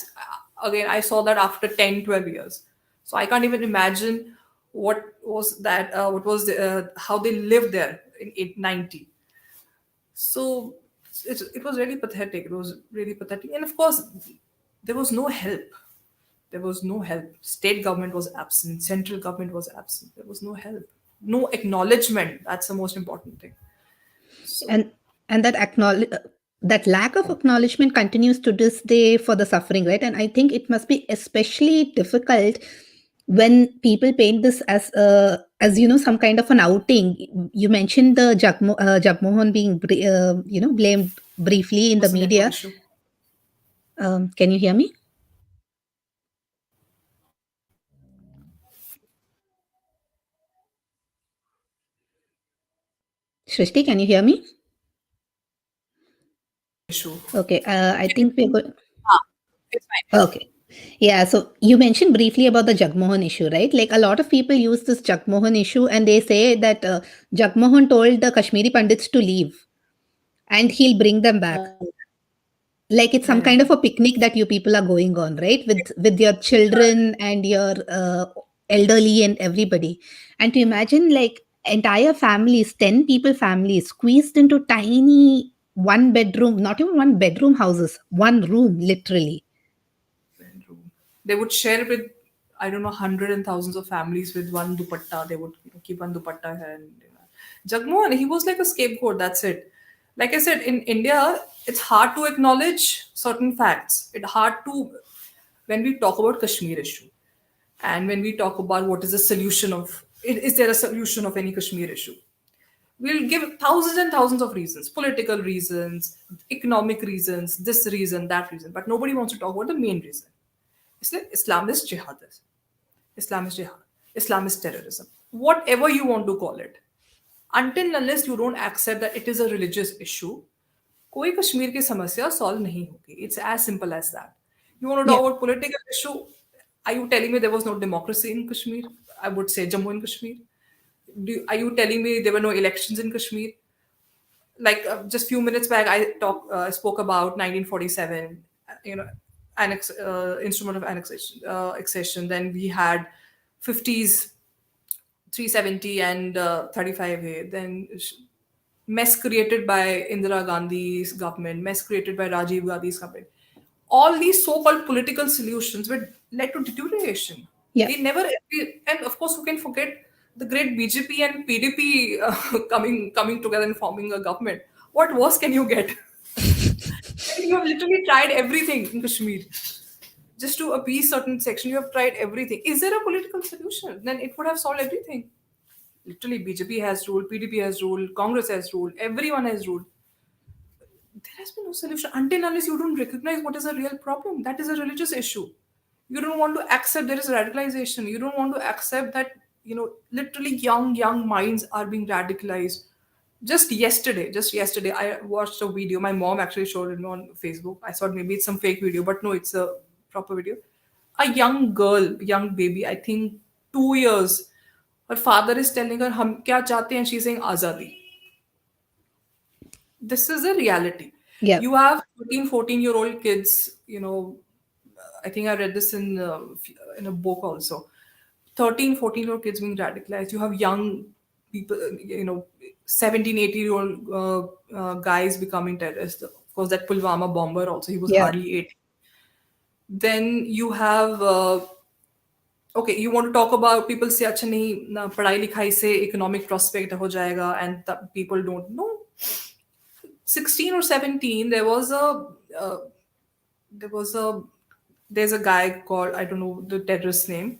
Again, I saw that after 10, 12 years. So I can't even imagine what was that. What was how they lived there in 890. So it was really pathetic. It was really pathetic, and of course, there was no help. There was no help. State government was absent. Central government was absent. There was no help. No acknowledgement. That's the most important thing. So And that lack of acknowledgement continues to this day for the suffering, right? And I think it must be especially difficult when people paint this as some kind of an outing. You mentioned the Jagmohan being blamed briefly in the was a network media. issue. Can you hear me, Srishti? Can you hear me? Issue. Okay, I think we're going. Ah, it's fine. Okay. Yeah, so you mentioned briefly about the Jagmohan issue, right? Like a lot of people use this Jagmohan issue and they say that Jagmohan told the Kashmiri Pandits to leave and he'll bring them back. Like it's some No, no, kind no. of a picnic that you people are going on, right? With your children and your elderly and everybody. And to imagine like entire families, 10 people families squeezed into tiny one bedroom, not even one bedroom houses, one room literally. They would share with, I don't know, hundred and thousands of families with one dupatta. They would keep one dupatta here. And Jagmohan, he was like a scapegoat. That's it. Like I said, in India, it's hard to acknowledge certain facts. It's hard to, when we talk about Kashmir issue, and when we talk about what is the solution of, is there a solution of any Kashmir issue? We'll give thousands and thousands of reasons, political reasons, economic reasons, this reason, that reason, but nobody wants to talk about the main reason. It's like Islamist jihadist, Islamist jihad, Islamist terrorism, whatever you want to call it. Until and unless you don't accept that it is a religious issue, कोई कश्मीर की समस्या solve नहीं होगी. It's as simple as that. You want to talk Yeah. about political issue? Are you telling me there was no democracy in Kashmir? I would say Jammu and Kashmir. Are you telling me there were no elections in Kashmir? Like just few minutes back, I spoke about 1947. instrument of accession. Then we had 50s 370 and 35A. Then mess created by Indira Gandhi's government, mess created by Rajiv Gandhi's government. All these so-called political solutions were led to deterioration. Yeah. They never, and of course, who can forget the great BJP and PDP coming together and forming a government? What worse can you get? You have literally tried everything in Kashmir just to appease certain section. You have tried everything. Is there a political solution? Then it would have solved everything. Literally, BJP has ruled, PDP has ruled, Congress has ruled, everyone has ruled. There has been no solution until unless you don't recognize what is a real problem. That is a religious issue. You don't want to accept there is radicalization. You don't want to accept that, literally young minds are being radicalized. Just yesterday, I watched a video. My mom actually showed it on Facebook. I thought maybe it's some fake video, but no, it's a proper video. A young girl, young baby, I think 2 years. Her father is telling her, "Hum kya chahte hain?" And she's saying, "Azadi." This is a reality. Yeah. You have 13, 14-year-old kids, I think I read this in a book also. 13, 14-year-old kids being radicalized. You have young people, 17, 18-year-old guys becoming terrorists. Of course, that Pulwama bomber also, he was hardly 18. Then you have, okay, you want to talk about, people say, "Acha nahi, na padhai likhai se economic prospect ho jayega," and people don't know. 16 or 17, there's a guy called, I don't know the terrorist name.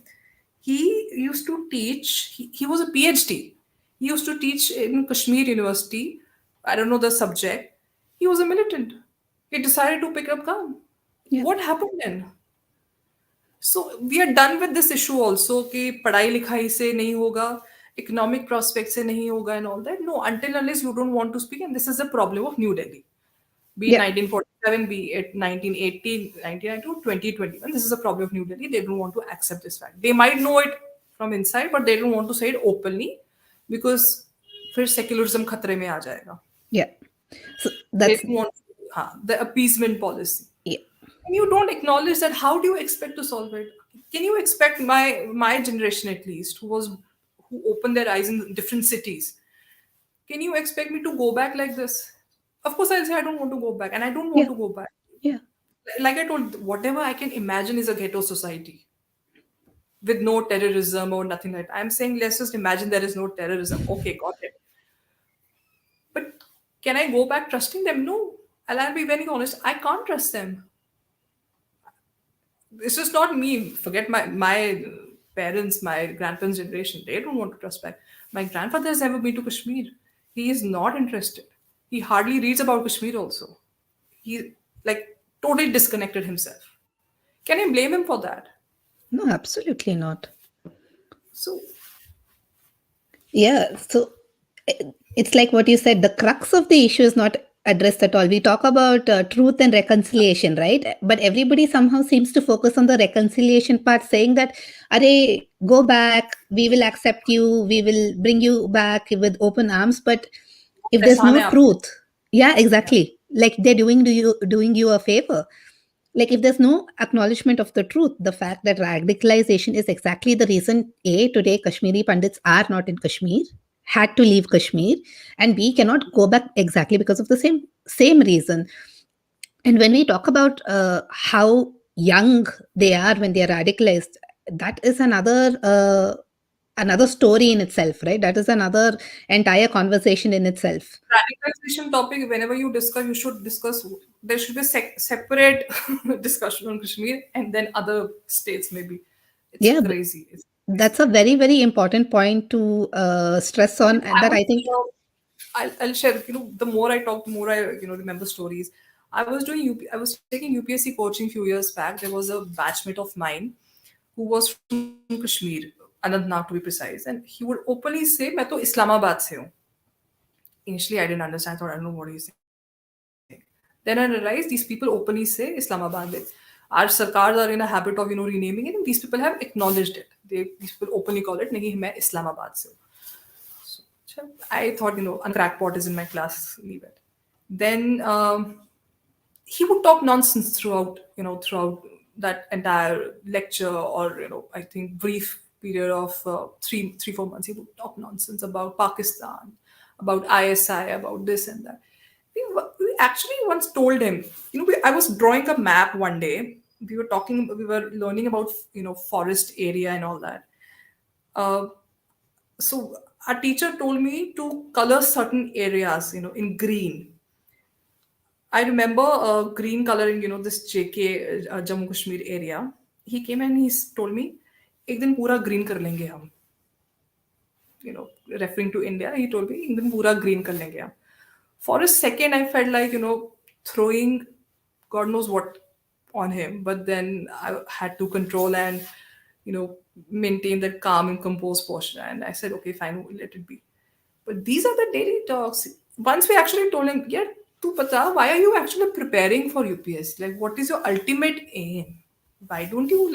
He used to teach, he was a PhD. He used to teach in Kashmir University. I don't know the subject. He was a militant. He decided to pick up gun. Yeah. What happened then? So we are done with this issue also कि पढ़ाई लिखाई से नहीं होगा, economic prospects से नहीं होगा and all that. No, until unless you don't want to speak, and this is a problem of New Delhi. Be it 1947, be it 1980, 1992, 2021. This is a problem of New Delhi. They don't want to accept this fact. They might know it from inside, but they don't want to say it openly because फिर secularism खतरे में आ जाएगा. Yeah. So They that's don't want the appeasement policy. yeah. And you don't acknowledge that, how do you expect to solve it? Can you expect my generation at least, who opened their eyes in different cities, can you expect me to go back like this? Of course, I'll say I don't want to go back, and I don't want to go back. Yeah. Like I told, whatever I can imagine is a ghetto society with no terrorism or nothing like that. I'm saying let's just imagine there is no terrorism. Okay, got it. But can I go back trusting them? No. And I'll be very honest, I can't trust them. It's just not me. Forget my parents, my grandparents' generation. They don't want to trust back. My grandfather has never been to Kashmir. He is not interested. He hardly reads about Kashmir also. He totally disconnected himself. Can I blame him for that? No, absolutely not. So yeah, so it's like what you said, the crux of the issue is not addressed at all. We talk about truth and reconciliation, right? But everybody somehow seems to focus on the reconciliation part, saying that, "Are, go back, we will accept you, we will bring you back with open arms." But if there's no truth, yeah, exactly. Like they're doing you a favor. Like if there's no acknowledgement of the truth, the fact that radicalization is exactly the reason today Kashmiri Pandits are not in Kashmir, had to leave Kashmir, and B, cannot go back exactly because of the same reason. And when we talk about how young they are when they are radicalized, that is another story in itself, right? That is another entire conversation in itself. Radicalization topic, whenever you discuss, you should discuss, there should be separate discussion on Kashmir and then other states maybe. It's crazy. That's a very, very important point to stress on. And that I think... I'll share, the more I talk, the more I, remember stories. I was taking UPSC coaching a few years back. There was a batchmate of mine who was from Kashmir, Anantnag to be precise, and he would openly say, "मैं तो Islamabad से हूँ." Initially, I didn't understand. I thought, I don't know what he's saying. Then I realized these people openly say Islamabad. Our sarkars are in a habit of, renaming it, and these people have acknowledged it. These people openly call it, "Nahi, मैं Islamabad से हूँ." So I thought, a crackpot is in my class. Leave it. Then he would talk nonsense throughout that entire lecture, or I think brief period of 3-4 months. He would talk nonsense about Pakistan, about ISI, about this and that. We actually once told him, I was drawing a map one day. We were learning about forest area and all that. uh, so our teacher told me to color certain areas in green. I remember green coloring, this JK, Jammu Kashmir area. He came and told me, एक दिन पूरा green कर लेंगे हम. Referring to India, he told me, एक दिन पूरा green कर लेंगे हम. For a second, I felt like, throwing God knows what on him. But then I had to control and, maintain that calm and composed posture. And I said, okay, fine, we'll let it be. But these are the daily talks. Once we actually told him, yeah, tu pata, why are you actually preparing for UPSC? Like, what is your ultimate aim? Why don't you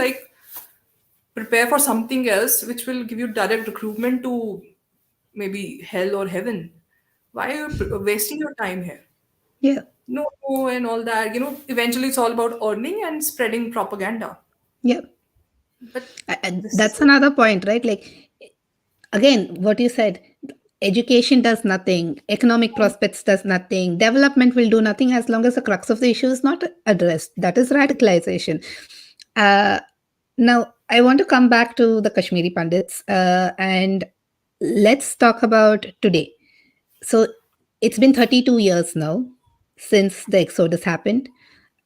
prepare for something else which will give you direct recruitment to maybe hell or heaven? Why are you wasting your time here? Yeah. No, and all that. Eventually it's all about earning and spreading propaganda. Yeah. But this is That's another point, right? Like, again, what you said, education does nothing, economic prospects does nothing, development will do nothing as long as the crux of the issue is not addressed. That is radicalization. Now, I want to come back to the Kashmiri Pandits, and let's talk about today. So, it's been 32 years now since the exodus happened.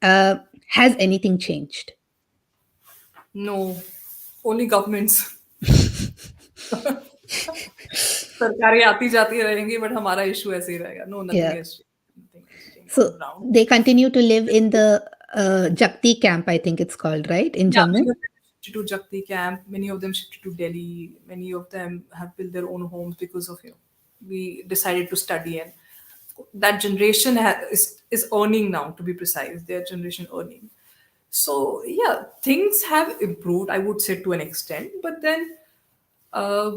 Has anything changed? no, only governments. सरकारें आती जाती रहेंगी, but हमारा issue ऐसे ही रहेगा. No, nothing Yeah. has changed. Nothing has changed on So the ground. they continue to live in the Jakti camp, I think it's called, right? In Yeah, Jammu? many of them shifted to Jakti camp. Many of them shifted to Delhi. Many of them have built their own homes because of we decided to study, and that generation is earning now. To be precise, their generation earning. So yeah, things have improved, I would say, to an extent. But then uh,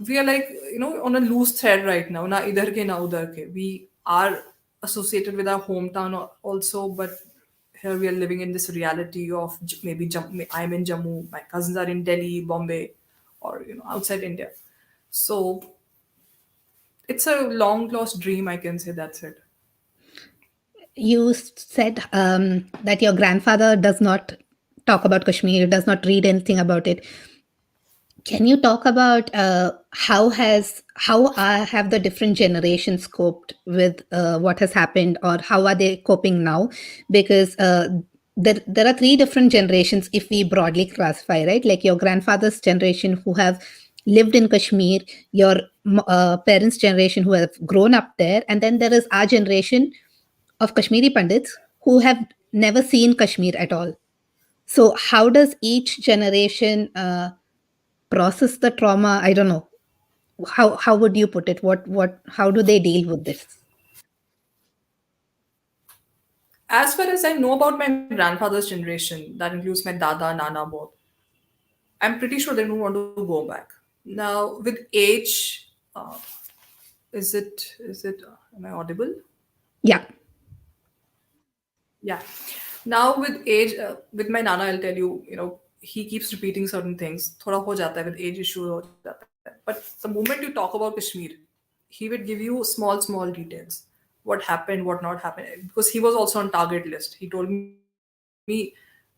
we are like on a loose thread right now. Na idhar ke na udhar ke. We are associated with our hometown also, but here we are living in this reality of maybe I'm in Jammu, my cousins are in Delhi, Bombay, or outside India. So it's a long lost dream, I can say. That's it. You said that your grandfather does not talk about Kashmir, does not read anything about it. Can you talk about have the different generations coped with what has happened, or how are they coping now? Because there are three different generations if we broadly classify, right? Like your grandfather's generation who have lived in Kashmir, your parents' generation who have grown up there, and then there is our generation of Kashmiri Pandits who have never seen Kashmir at all. So how does each generation process the trauma? I don't know, how would you put it, what how do they deal with this? As far as I know about my grandfather's generation, that includes my dada, nana, both, I'm pretty sure they don't want to go back. Now, with age, am I audible? Yeah. Yeah. Now, with age, with my nana, I'll tell you, he keeps repeating certain things. Thoda ho jata hai with age issue ho jata hai. But the moment you talk about Kashmir, he would give you small details. What happened, what not happened. Because he was also on target list. He told me,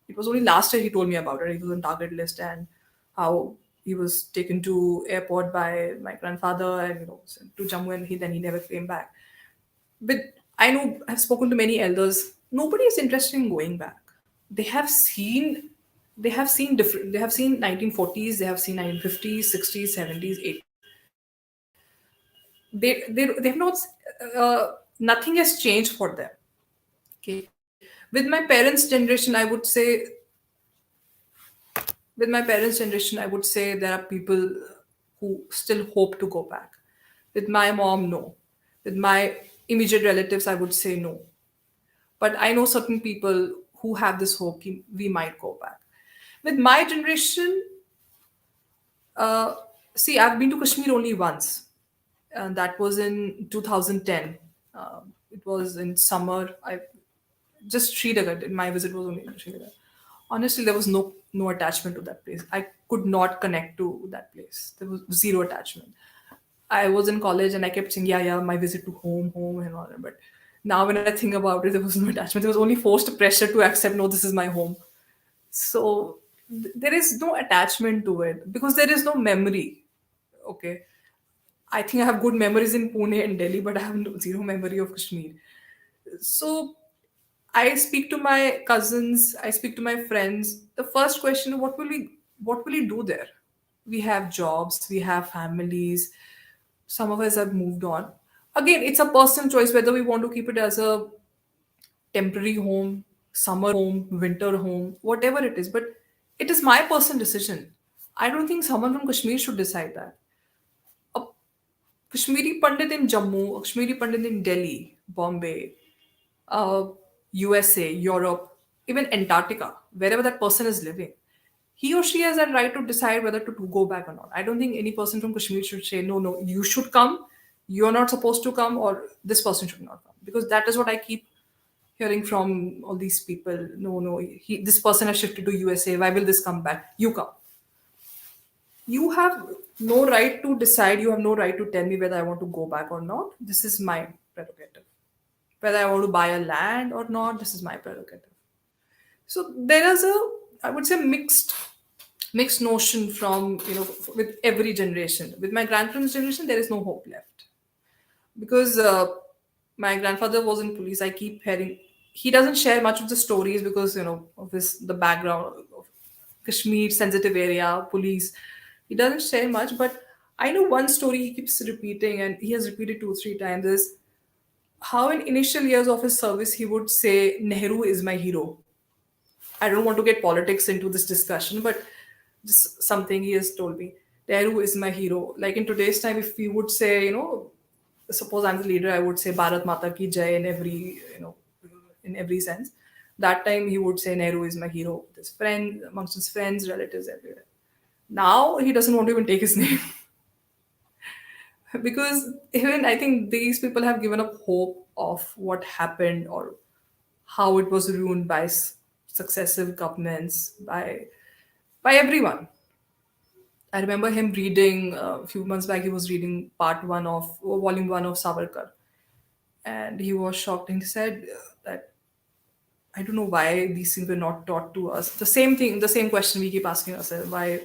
it was only last year he told me about it. He was on target list, and how he was taken to airport by my grandfather and sent to Jammu, and then he never came back. But I know I've spoken to many elders. Nobody is interested in going back. They have seen 1940s, they have seen 1950s, 60s, 70s, 80s. They have not. Nothing has changed for them. Okay, with my parents' generation, I would say. With my parents' generation, I would say there are people who still hope to go back. With my mom, no. With my immediate relatives, I would say no. But I know certain people who have this hope we might go back. With my generation, uh, see, I've been to Kashmir only once, and that was in 2010. It was in summer. just Srinagar. My visit was only in Srinagar. Honestly, there was no attachment to that place. I could not connect to that place. There was zero attachment. I was in college and I kept saying, yeah, my visit to home, and all that. But now when I think about it, there was no attachment. There was only forced pressure to accept, no, this is my home. So there is no attachment to it because there is no memory. Okay. I think I have good memories in Pune and Delhi, but I have zero memory of Kashmir. So I speak to my cousins, I speak to my friends. The first question, what will we do there? We have jobs, we have families. Some of us have moved on. Again, it's a personal choice whether we want to keep it as a temporary home, summer home, winter home, whatever it is. But it is my personal decision. I don't think someone from Kashmir should decide that. A Kashmiri Pandit in Jammu, a Kashmiri Pandit in Delhi, Bombay, uh, USA, Europe, even Antarctica, wherever that person is living, he or she has that right to decide whether to go back or not. I don't think any person from Kashmir should say, no, no, you should come, you're not supposed to come, or this person should not come. Because that is what I keep hearing from all these people. No, no, this person has shifted to USA. Why will this come back? You come. You have no right to decide. You have no right to tell me whether I want to go back or not. This is my prerogative. Whether I want to buy a land or not, this is my prerogative. So there is a, I would say, mixed notion from, with every generation. With my grandparents' generation, there is no hope left because my grandfather was in police. I keep hearing he doesn't share much of the stories because of the background of Kashmir sensitive area police. He doesn't share much, but I know one story he keeps repeating, and he has repeated 2 3 times. Is how in initial years of his service he would say, Nehru is my hero. I don't want to get politics into this discussion, but just something he has told me. Nehru is my hero. Like in today's time, if we would say, suppose I'm the leader, I would say Bharat Mata ki Jai in in every sense. That time he would say Nehru is my hero. His friends, amongst his friends, relatives, everywhere. Now he doesn't want to even take his name because even I think these people have given up hope of what happened or how it was ruined by successive governments, by everyone. I remember him reading a few months back. He was reading part one of or volume one of Savarkar, and he was shocked. And he said that I don't know why these things were not taught to us. The same thing, the same question we keep asking ourselves: why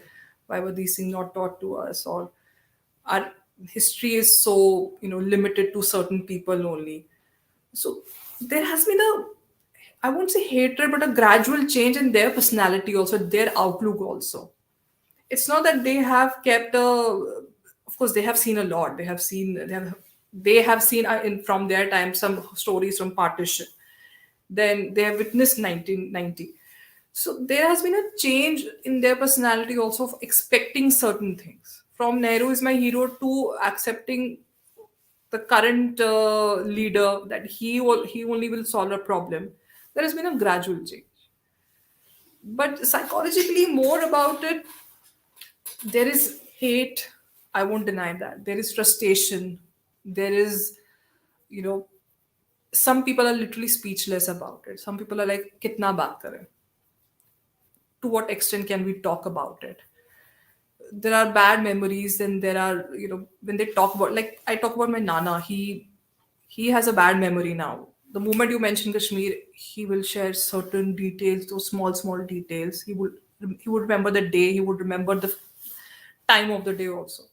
were these things not taught to us? Or our history is so limited to certain people only. So there has been a, I won't say hatred, but a gradual change in their personality, also their outlook also. It's not that they have kept a, of course they have seen a lot, they have seen in from their time some stories from partition, then they have witnessed 1990. So there has been a change in their personality also of expecting certain things, from Nehru is my hero to accepting the current leader, that he only will solve a problem. There has been a gradual change, but psychologically more about it, there is hate. I won't deny that there is frustration. There is, you know some people are literally speechless about it. Some people are like, kitna baat kare, to what extent can we talk about it? There are bad memories, and there are, when they talk about, like I talk about my nana, he has a bad memory now. The moment you mention Kashmir, he will share certain details, those small details. He would remember the day, he would remember the time of the day also.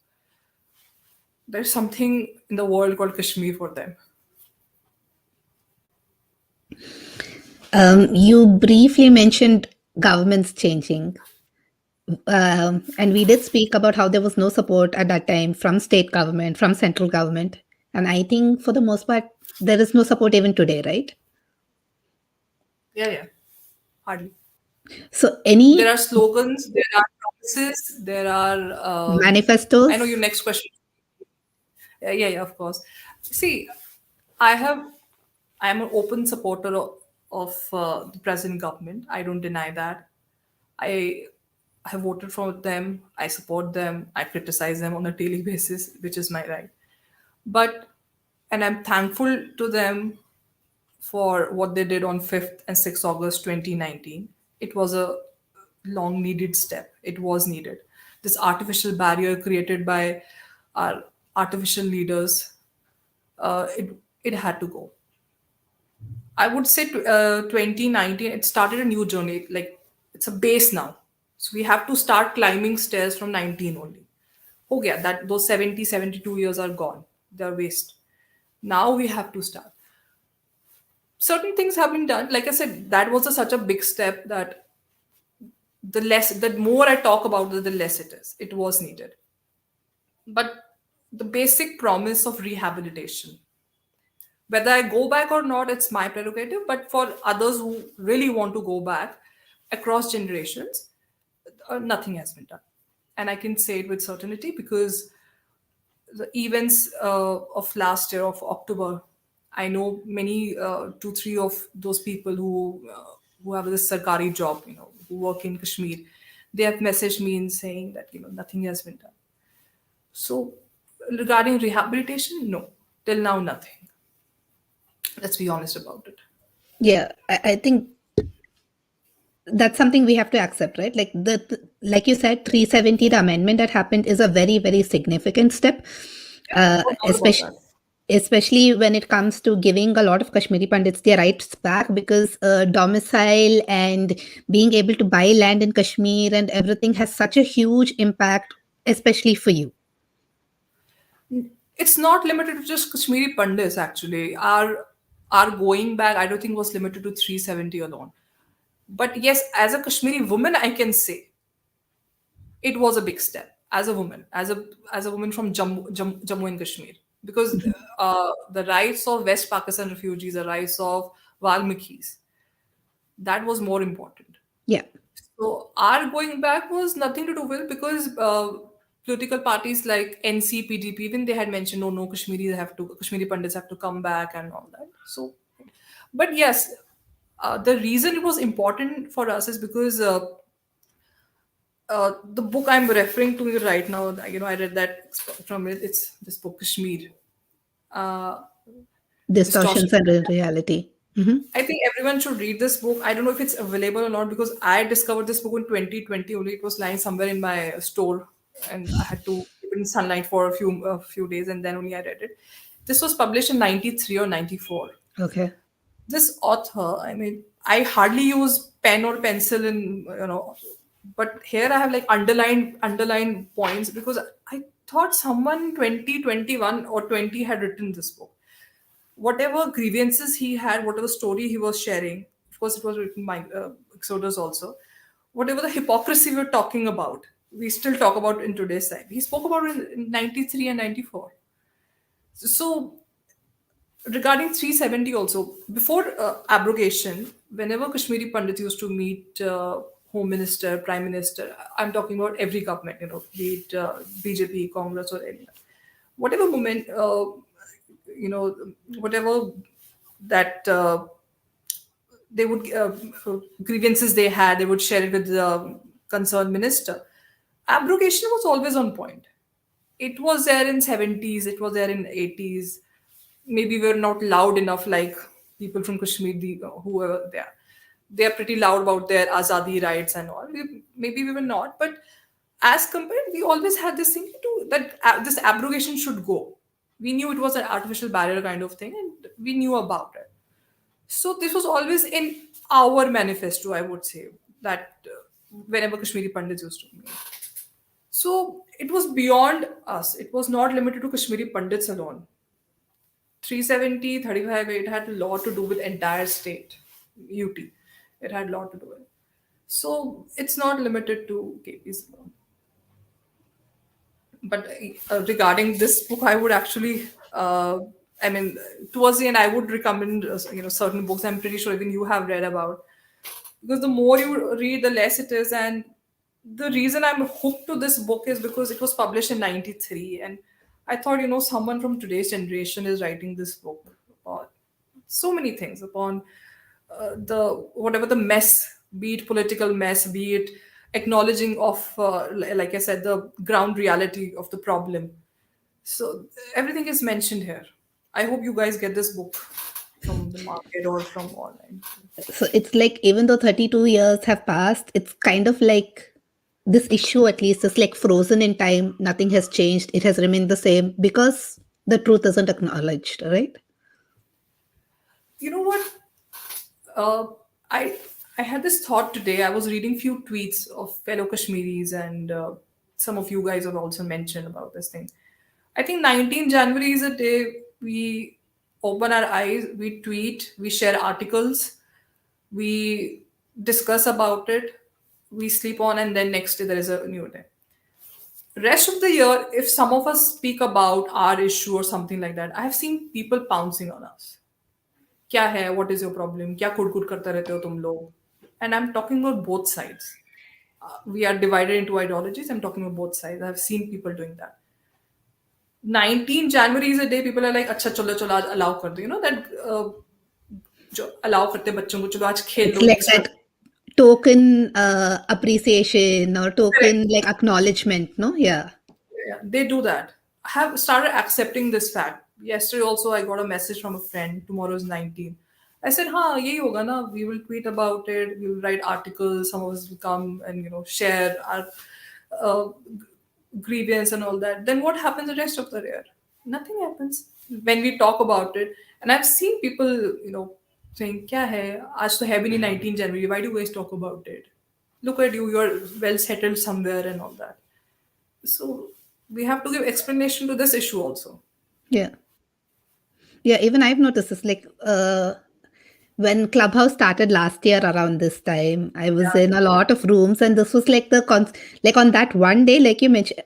There's something in the world called Kashmir for them. You briefly mentioned governments changing. And we did speak about how there was no support at that time from state government, from central government. And I think for the most part, there is no support even today, right? Yeah, hardly. So There any are slogans, there are promises, there are. I know manifestos? your next question. Yeah, of course. See, I have, I am an open supporter of the present government. I don't deny that. I have voted for them. I support them. I criticize them on a daily basis, which is my right. But, and I'm thankful to them for what they did on 5th and 6th August 2019. It was a long needed step. It was needed. This artificial barrier created by our artificial leaders, it had to go. I would say 2019, it started a new journey. Like, it's a base now. So we have to start climbing stairs from 19 only. Oh, yeah, that those 70, 72 years are gone. They're waste. Now we have to start. Certain things have been done. Like I said, that was such a big step that the more I talk about it, the less it is. It was needed. But the basic promise of rehabilitation, whether I go back or not, it's my prerogative. But for others who really want to go back across generations, nothing has been done. And I can say it with certainty because the events of last year of October, I know many, 2, 3 of those people who have this sarkari job, who work in Kashmir. They have messaged me in saying that nothing has been done. So regarding rehabilitation, no, till now nothing. Let's be honest about it. Yeah, I think that's something we have to accept, right? Like like you said, 370, the amendment that happened is a very, very significant step, No doubt about especially that. especially when it comes to giving a lot of Kashmiri Pandits their rights back, because domicile and being able to buy land in Kashmir and everything has such a huge impact, especially for you. It's not limited to just Kashmiri Pandits, actually. Our going back, I don't think was limited to 370 alone. But yes, as a Kashmiri woman, I can say it was a big step as a woman, as a woman from Jammu and Kashmir, because the rights of West Pakistan refugees, the rights of Valmikis, that was more important. Yeah. So our going back was nothing to do with, because political parties like NC, PDP, even they had mentioned, no, no, Kashmiri Pandits have to come back and all that. So, but yes, the reason it was important for us is because the book I'm referring to right now, I read that from it. It's this book, Kashmir, uh, Distortion. Distortions and reality. Hmm. I think everyone should read this book. I don't know if it's available or not, because I discovered this book in 2020 only. It was lying somewhere in my store, and I had to keep it in sunlight for a few days, and then only I read it. This was published in 93 or 94. Okay. This author, I mean, I hardly use pen or pencil in, but here I have like underlined points, because I thought someone 2021 or 20 had written this book. Whatever grievances he had, whatever story he was sharing, of course, it was written by Exodus also. Whatever the hypocrisy we were talking about, we still talk about in today's time. He spoke about it in 93 and 94. So, regarding 370 also, before abrogation, whenever Kashmiri Pandit used to meet Home Minister, Prime Minister, I'm talking about every government, be it BJP, Congress, or any, whatever moment, whatever that they would grievances they had, they would share it with the concerned minister. Abrogation was always on point. It was there in 70s, it was there in 80s. Maybe we're not loud enough like people from Kashmir, whoever they are. They are pretty loud about their Azadi rights and all. Maybe we were not, but as compared, we always had this thing to that this abrogation should go. We knew it was an artificial barrier kind of thing, and we knew about it. So this was always in our manifesto, I would say, that whenever Kashmiri Pandits used to meet. So it was beyond us. It was not limited to Kashmiri Pandits alone. 370, 35, it had a lot to do with entire state, UT. It had a lot to do with it. So it's not limited to KPs alone. But regarding this book, I would actually, I mean, towards the end, I would recommend, certain books. I'm pretty sure even you have read about, because the more you read, the less it is. And the reason I'm hooked to this book is because it was published in 93, and I thought, someone from today's generation is writing this book about so many things, upon the whatever the mess, be it political mess, be it acknowledging of, like I said, the ground reality of the problem. So everything is mentioned here. I hope you guys get this book. from the market or from online. So it's like, even though 32 years have passed, it's kind of like this issue at least is like frozen in time. Nothing has changed. It has remained the same because the truth isn't acknowledged, right? You know what? Uh, I I had this thought today. I was reading few tweets of fellow Kashmiris, and some of you guys have also mentioned about this thing. I think 19 January is a day we open our eyes, we tweet, we share articles, we discuss about it, we sleep on, and then next day there is a new day. Rest of the year, if some of us speak about our issue or something like that, I have seen people pouncing on us. क्या है, what is your problem, क्या कुड़ कुड़ करते रहते हो तुम लोग? And I'm talking about both sides. We are divided into ideologies. I'm talking about both sides. I've seen people doing that. 19 January is a day people are like, अच्छा चलो चलो आज allow कर दो. You know that जो allow करते हैं बच्चों को, चलो आज खेल It's low like extra. that token appreciation or Correct. token like acknowledgement, no? Yeah. Yeah, they do that. I have started accepting this fact. Yesterday also I got a message from a friend. Tomorrow is 19. I said, हाँ यही होगा ना. We will tweet about it. We will write articles. Some of us will come and share our uh, grievance and all that. Then what happens the rest of the year? Nothing happens when we talk about it. And I've seen people saying, क्या है आज तो है भी नहीं 19 January. Why do you guys talk about it? Look at you. You're well settled somewhere and all that. So we have to give explanation to this issue also. Yeah. Yeah, even I've noticed this. Like when Clubhouse started last year around this time, I was in a lot of rooms, and this was like like on that one day, like you mentioned,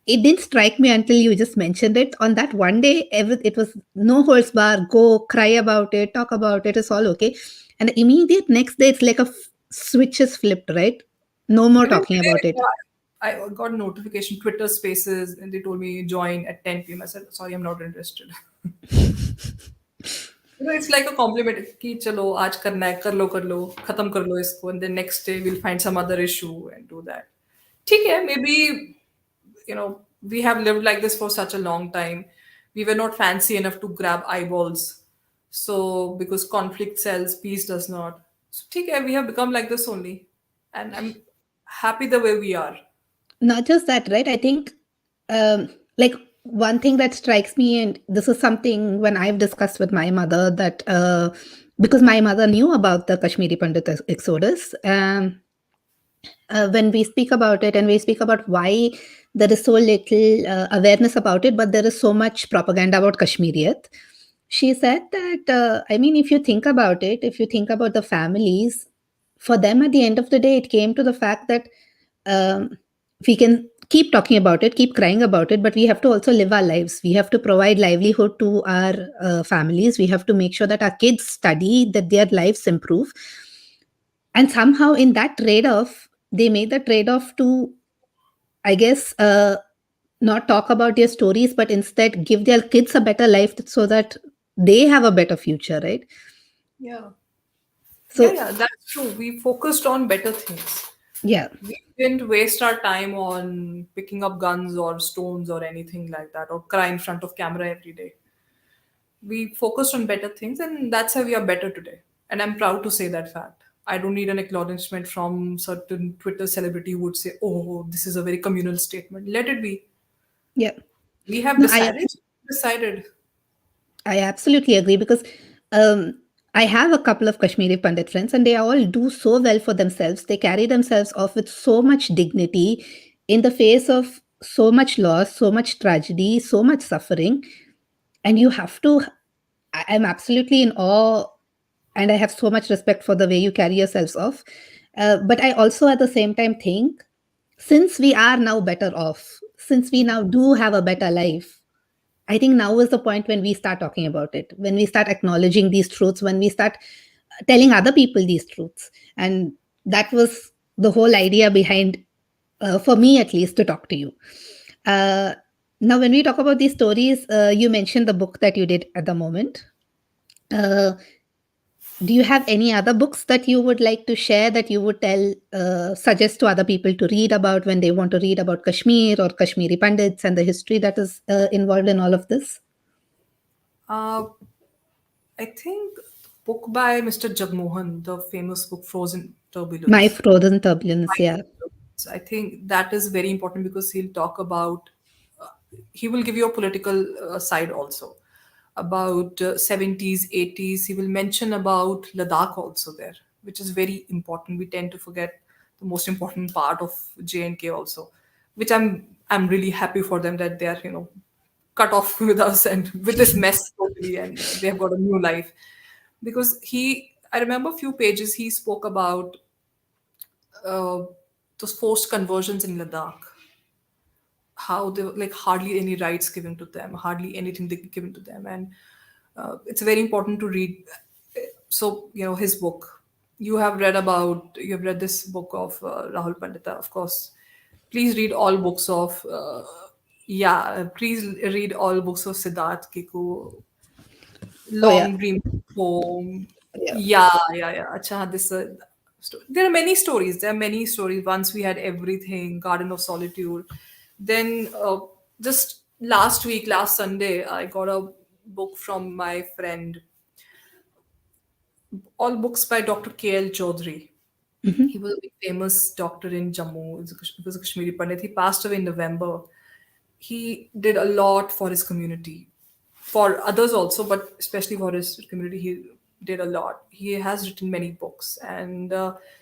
it didn't strike me until you just mentioned it. On that one day, it was no holds bar, go cry about it, talk about it, it's all okay. And the immediate next day, it's like a switch is flipped, right? No more Even talking about today, it. I got a notification, Twitter Spaces, and they told me join at 10 p.m. I said, sorry, I'm not interested. It's like a compliment कि चलो आज करना है, कर लो खत्म कर लो इसको, and then next day we'll find some other issue and do that. ठीक है, maybe we have lived like this for such a long time. We were not fancy enough to grab eyeballs. So because conflict sells, peace does not. So ठीक है, we have become like this only, and I'm happy the way we are. Not just that, right? I think like one thing that strikes me, and this is something when I've discussed with my mother, that because my mother knew about the Kashmiri Pandit exodus, when we speak about it and we speak about why there is so little awareness about it, but there is so much propaganda about Kashmiriyat, she said that, I mean, if you think about it, if you think about the families, for them at the end of the day, it came to the fact that we can keep talking about it, keep crying about it, but we have to also live our lives. We have to provide livelihood to our families. We have to make sure that our kids study, that their lives improve. And somehow in that trade-off, they made the trade-off to, I guess, not talk about their stories, but instead give their kids a better life so that they have a better future, right? Yeah. So, Yeah, that's true. We focused on better things. yeah. We didn't waste our time on picking up guns or stones or anything like that, or cry in front of camera every day. We focused on better things, and that's how we are better today. And I'm proud to say that fact. I don't need an acknowledgement from certain Twitter celebrity who would say, oh, this is a very communal statement. Let it be. Yeah. We have No, decided. I absolutely agree, because I have a couple of Kashmiri Pandit friends, and they all do so well for themselves. They carry themselves off with so much dignity in the face of so much loss, so much tragedy, so much suffering. And you have to, I'm absolutely in awe, and I have so much respect for the way you carry yourselves off. But I also at the same time think, since we are now better off, since we now do have a better life, I think now is the point when we start talking about it, when we start acknowledging these truths, when we start telling other people these truths. And that was the whole idea behind, for me at least, to talk to you. Now, when we talk about these stories, you mentioned the book that you did at the moment. Do you have any other books that you would like to share, that you would suggest to other people to read about when they want to read about Kashmir or Kashmiri Pandits and the history that is involved in all of this? I think book by Mr. Jagmohan, the famous book Frozen My Turbulence. frozen turbulence, yeah. So I think that is very important because he'll talk about, uh, he will give you a political side also about 70s, 80s. He will mention about Ladakh also there, which is very important. We tend to forget the most important part of J&K also, which I'm really happy for them that they are, cut off with us and with this mess totally, and they have got a new life. Because I remember a few pages he spoke about uh, those forced conversions in Ladakh, how they were like hardly any rights given to them, hardly anything given to them, and it's very important to read. So his book. You have read this book of Rahul Pandita, of course. Please read all books of. Please read all books of Siddhartha Gigoo, Oh, yeah. Long Dream Home. Yeah. Yeah. Acha, there are many stories. There are many stories. Once we had everything, Garden of Solitude. Then just last week, last Sunday, I got a book from my friend. All books by Dr. Kl Chaudhary. He was a big famous doctor in Jammu. He was a Kashmiri Pandit. He passed away in November. He did a lot for his community, for others also, but especially for his community, he did a lot. He has written many books, and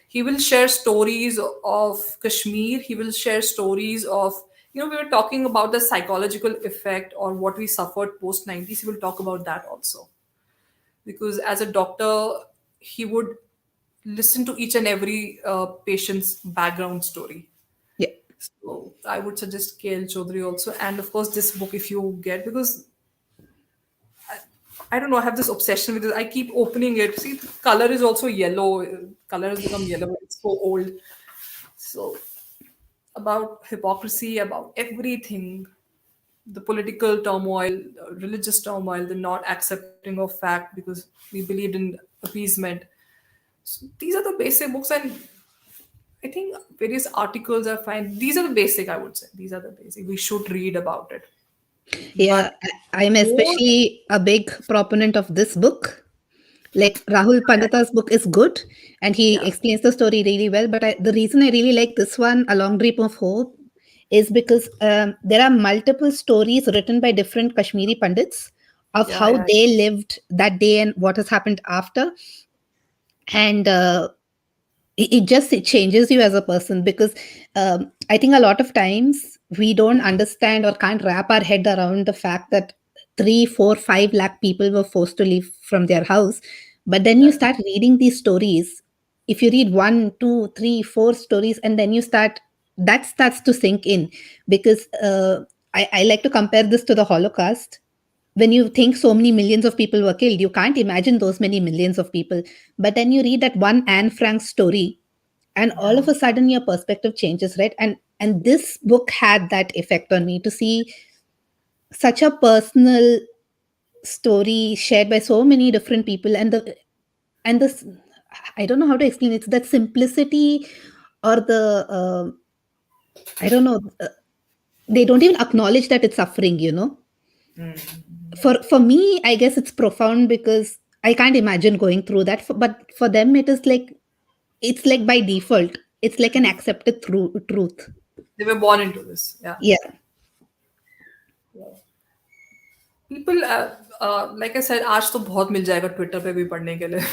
he will share stories of Kashmir. He will share stories of, we were talking about the psychological effect or what we suffered post 90s. He will talk about that also, because as a doctor, he would listen to each and every patient's background story. Yeah. So I would suggest KL Chaudhary also, and of course this book if you get, because I don't know, I have this obsession with it. I keep opening it. See, the color is also yellow. Color has become yellow. It's so old. So about hypocrisy, about everything, the political turmoil, religious turmoil, the not accepting of fact because we believed in appeasement. So these are the basic books, and I think various articles are fine. These are the basic, I would say. These are the basic. We should read about it. Yeah, But I'm more, especially a big proponent of this book. Like Rahul Pandita's book is good and he yeah, explains the story really well. But the reason I really like this one, A Long Dream of Hope, is because there are multiple stories written by different Kashmiri Pandits of yeah, how yeah, they lived that day and what has happened after. And it changes you as a person because I think a lot of times we don't understand or can't wrap our head around the fact that 3 4 5 lakh people were forced to leave from their house. But then you yeah, start reading these stories. If you read 1 2 3 4 stories and then you start, that starts to sink in because I like to compare this to the Holocaust. When you think so many millions of people were killed, you can't imagine those many millions of people. But then you read that one Anne Frank story, and all yeah. of a sudden your perspective changes, right? And this book had that effect on me to see such a personal story shared by so many different people, and this, I don't know how to explain it. It's that simplicity or the I don't know. They don't even acknowledge that it's suffering. For me, I guess it's profound because I can't imagine going through that. But for them, it's like by default. It's like an accepted truth. They were born into this. Yeah. Yeah, People, like I said, आज तो बहुत मिल जाएगा Twitter पे भी पढ़ने के लिए.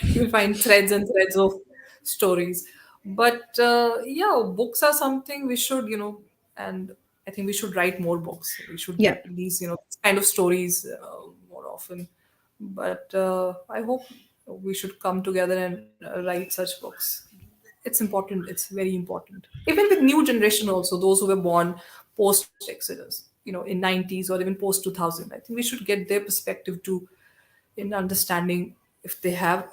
You will find threads and threads of stories. But yeah, books are something we should, and I think we should write more books. We should yeah, get these, this kind of stories more often. But I hope we should come together and write such books. It's important. It's very important. Even with new generation also, those who were born post Exodus, in 90s or even post 2000, I think we should get their perspective too, in understanding if they have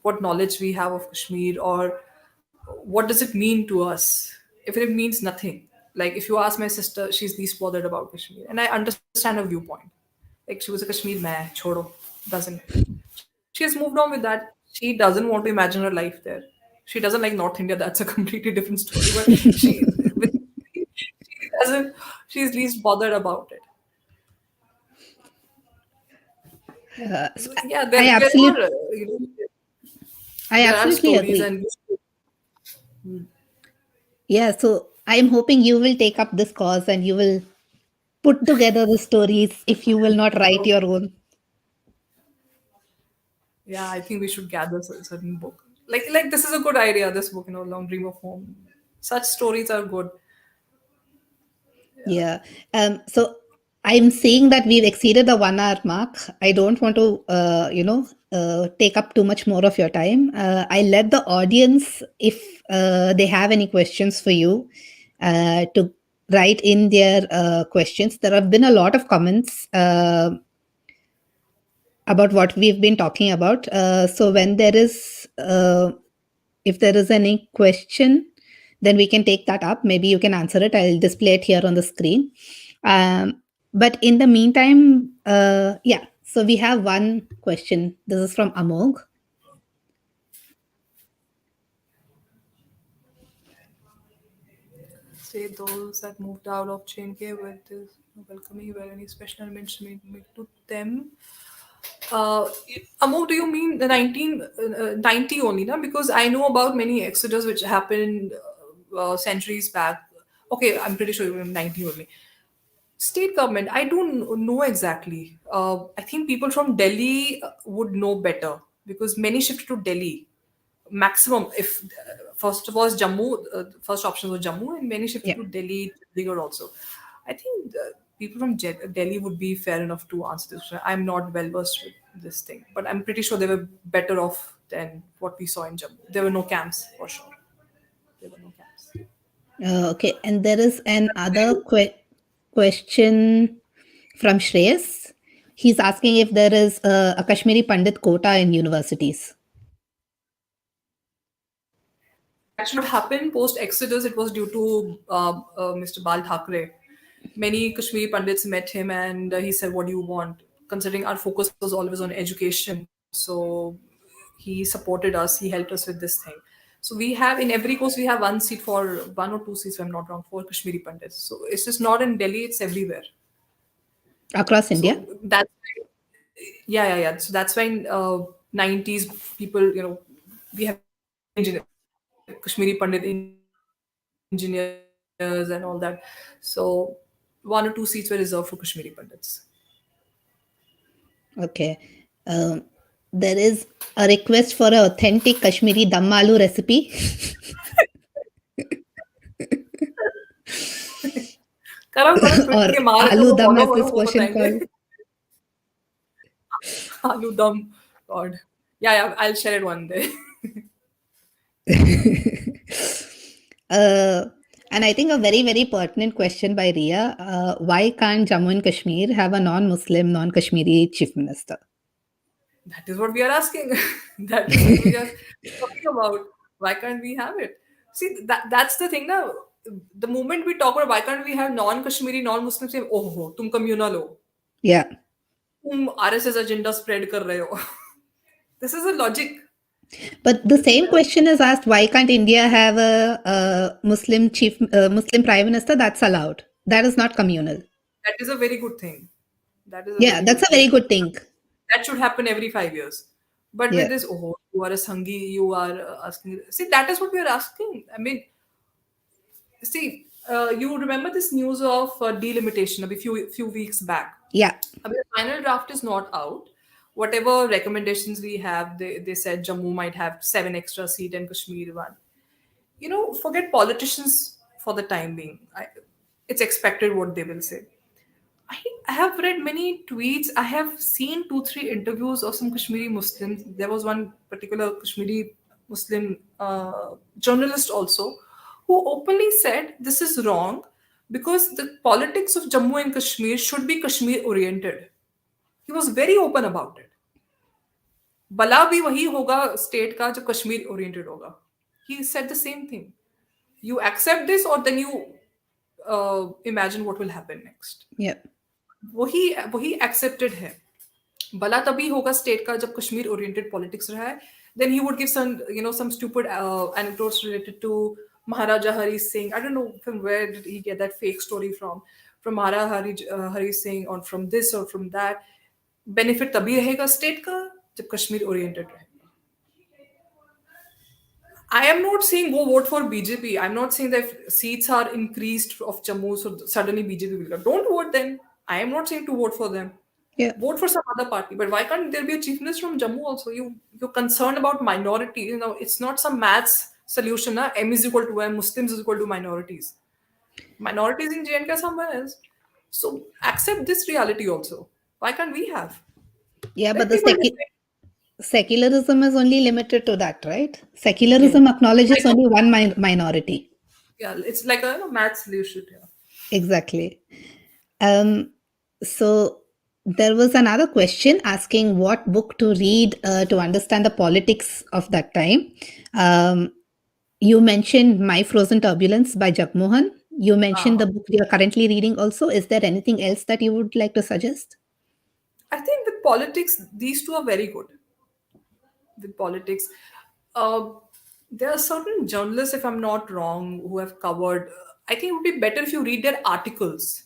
what knowledge we have of Kashmir, or what does it mean to us. If it means nothing, like if you ask my sister, she's least bothered about Kashmir, and I understand her viewpoint. Like she was a Kashmir man, chodo, doesn't. She has moved on with that. She doesn't want to imagine her life there. She doesn't like North India. That's a completely different story. But she doesn't. She's least bothered about it. So Yeah, I there absolutely, are I there are absolutely stories, agree. and Yeah, so I'm hoping you will take up this cause and you will put together the stories if you will not write your own. yeah, I think we should gather a certain book. Like this is a good idea. This book, Long Dream of Home. Such stories are good. Yeah. So I'm saying that we've exceeded the 1 hour mark. I don't want to, take up too much more of your time. I let the audience, if they have any questions for you, to write in their questions. There have been a lot of comments about what we've been talking about. So when there is, if there is any question, then we can take that up. Maybe you can answer it. I'll display it here on the screen. But in the meantime, yeah. So we have one question. This is from Amog. Say those that moved out of J&K with this welcoming, were any special mention made to them? Uh, Amok, do you mean the 1990 only, na? Because I know about many exodus which happened centuries back. Okay, I'm pretty sure you mean 90 only. State government, I don't know exactly. I think people from Delhi would know better because many shifted to Delhi. Maximum, if first was Jammu, first option was Jammu, and many shifted Yeah. to Delhi, Chandigarh also. I think people from Delhi would be fair enough to answer this question. I'm not well versed with this thing, but I'm pretty sure they were better off than what we saw in Jammu. There were no camps for sure. There were no camps. Okay. And there is an other question from Shreyas. He's asking if there is a Kashmiri Pandit quota in universities. That should have happened post Exodus. It was due to Mr. Bal Thackeray. Many Kashmiri Pandits met him and he said, "What do you want?" Considering our focus was always on education. So he supported us, he helped us with this thing. So we have in every course, we have one seat for 1 or 2 seats, if I'm not wrong, for Kashmiri Pandits. So it's just not in Delhi, it's everywhere. Across India? So that's yeah. So that's why in 90s people, we have Kashmiri Pandit engineers and all that. So 1 or 2 seats were reserved for Kashmiri Pandits. Okay. Um, there is a request for an authentic Kashmiri dum aloo recipe. करो tweet Or के मार aloo करो dum, follow as करो this वो question बताएंगे called. आलू दम God yeah I'll share it one day. uh, and I think a very, very pertinent question by Ria. Why can't Jammu and Kashmir have a non-Muslim, non-Kashmiri chief minister? That is what we are asking. That is what we are talking about. Why can't we have it? See, that's the thing now. The moment we talk about why can't we have non-Kashmiri, non-Muslims, say, oh ho, तुम communal हो, Yeah. तुम RSS agenda spread कर रहे हो. This is a logic. But the same question is asked, why can't India have a Muslim prime minister? That's allowed. That is not communal. That is a very good thing. That is a Yeah, very that's good a thing. very good thing. That should happen every 5 years. But with Yeah. this, oh, you are a Sanghi, you are asking. See, that is what we are asking. I mean, see, you remember this news of delimitation a few weeks back. Yeah. I mean, the final draft is not out. Whatever recommendations we have, they said Jammu might have 7 extra seat and Kashmir one. Forget politicians for the time being. It's expected what they will say. I have read many tweets. I have seen 2, 3 interviews of some Kashmiri Muslims. There was one particular Kashmiri Muslim journalist also who openly said this is wrong because the politics of Jammu and Kashmir should be Kashmir oriented. He was very open about it. भला भी वही होगा state का जो Kashmir oriented होगा. He said the same thing. You accept this or then you imagine what will happen next. Yeah. वही वही accepted है. भला तभी होगा स्टेट का जब कश्मीर ओरिएंटेड पॉलिटिक्स रहा है. Then he would give some stupid anecdotes related to Maharaja Hari Singh. I don't know from where did he get that fake story from Maharaja Hari Singh or from this or from that. Benefit तभी रहेगा state का जब Kashmir oriented रहेगा. I am not saying go vote for BJP. I'm not saying that if seats are increased of Jammu, so suddenly BJP will come. Don't vote then. I am not saying to vote for them. Yeah. Vote for some other party. But why can't there be a chief minister from Jammu also? You're concerned about minority. You know, it's not some maths solution. Na? M is equal to M, Muslims is equal to minorities. Minorities in JNK are somewhere else. So accept this reality also. Why can't we have? Yeah, but Let the people decide. secularism is only limited to that, right? Yes. Secularism acknowledges Like only one minority. yeah, it's like a math solution. Yeah. Exactly. Um, so there was another question asking what book to read to understand the politics of that time. Um, you mentioned My Frozen Turbulence by Jagmohan. You mentioned the book you're currently reading also. Is there anything else that you would like to suggest? I think with politics, these two are very good. With politics, uh, there are certain journalists, if I'm not wrong, who have covered. I think it would be better if you read their articles,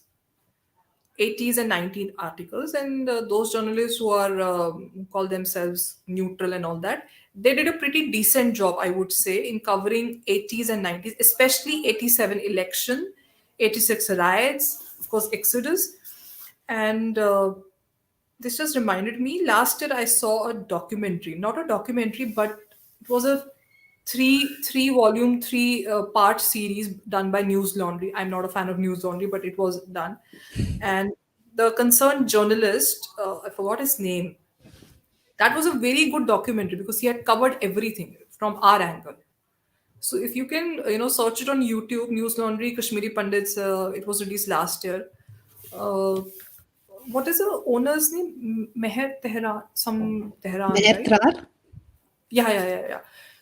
80s and 19 articles, and those journalists who are call themselves neutral and all that. They did a pretty decent job, I would say, in covering 80s and 90s, especially 87 election, 86 riots, of course, Exodus, and this just reminded me last year I saw a documentary, not a documentary, but it was a three volume, three part series done by News Laundry. I'm not a fan of News Laundry, but it was done. And the concerned journalist, I forgot his name, that was a very good documentary because he had covered everything from our angle. So if you can, search it on YouTube, News Laundry, Kashmiri Pandits, it was released last year. Uh, what is the owner's name? Meher Tehran, some Tehran, Meher right? Trar? Yeah.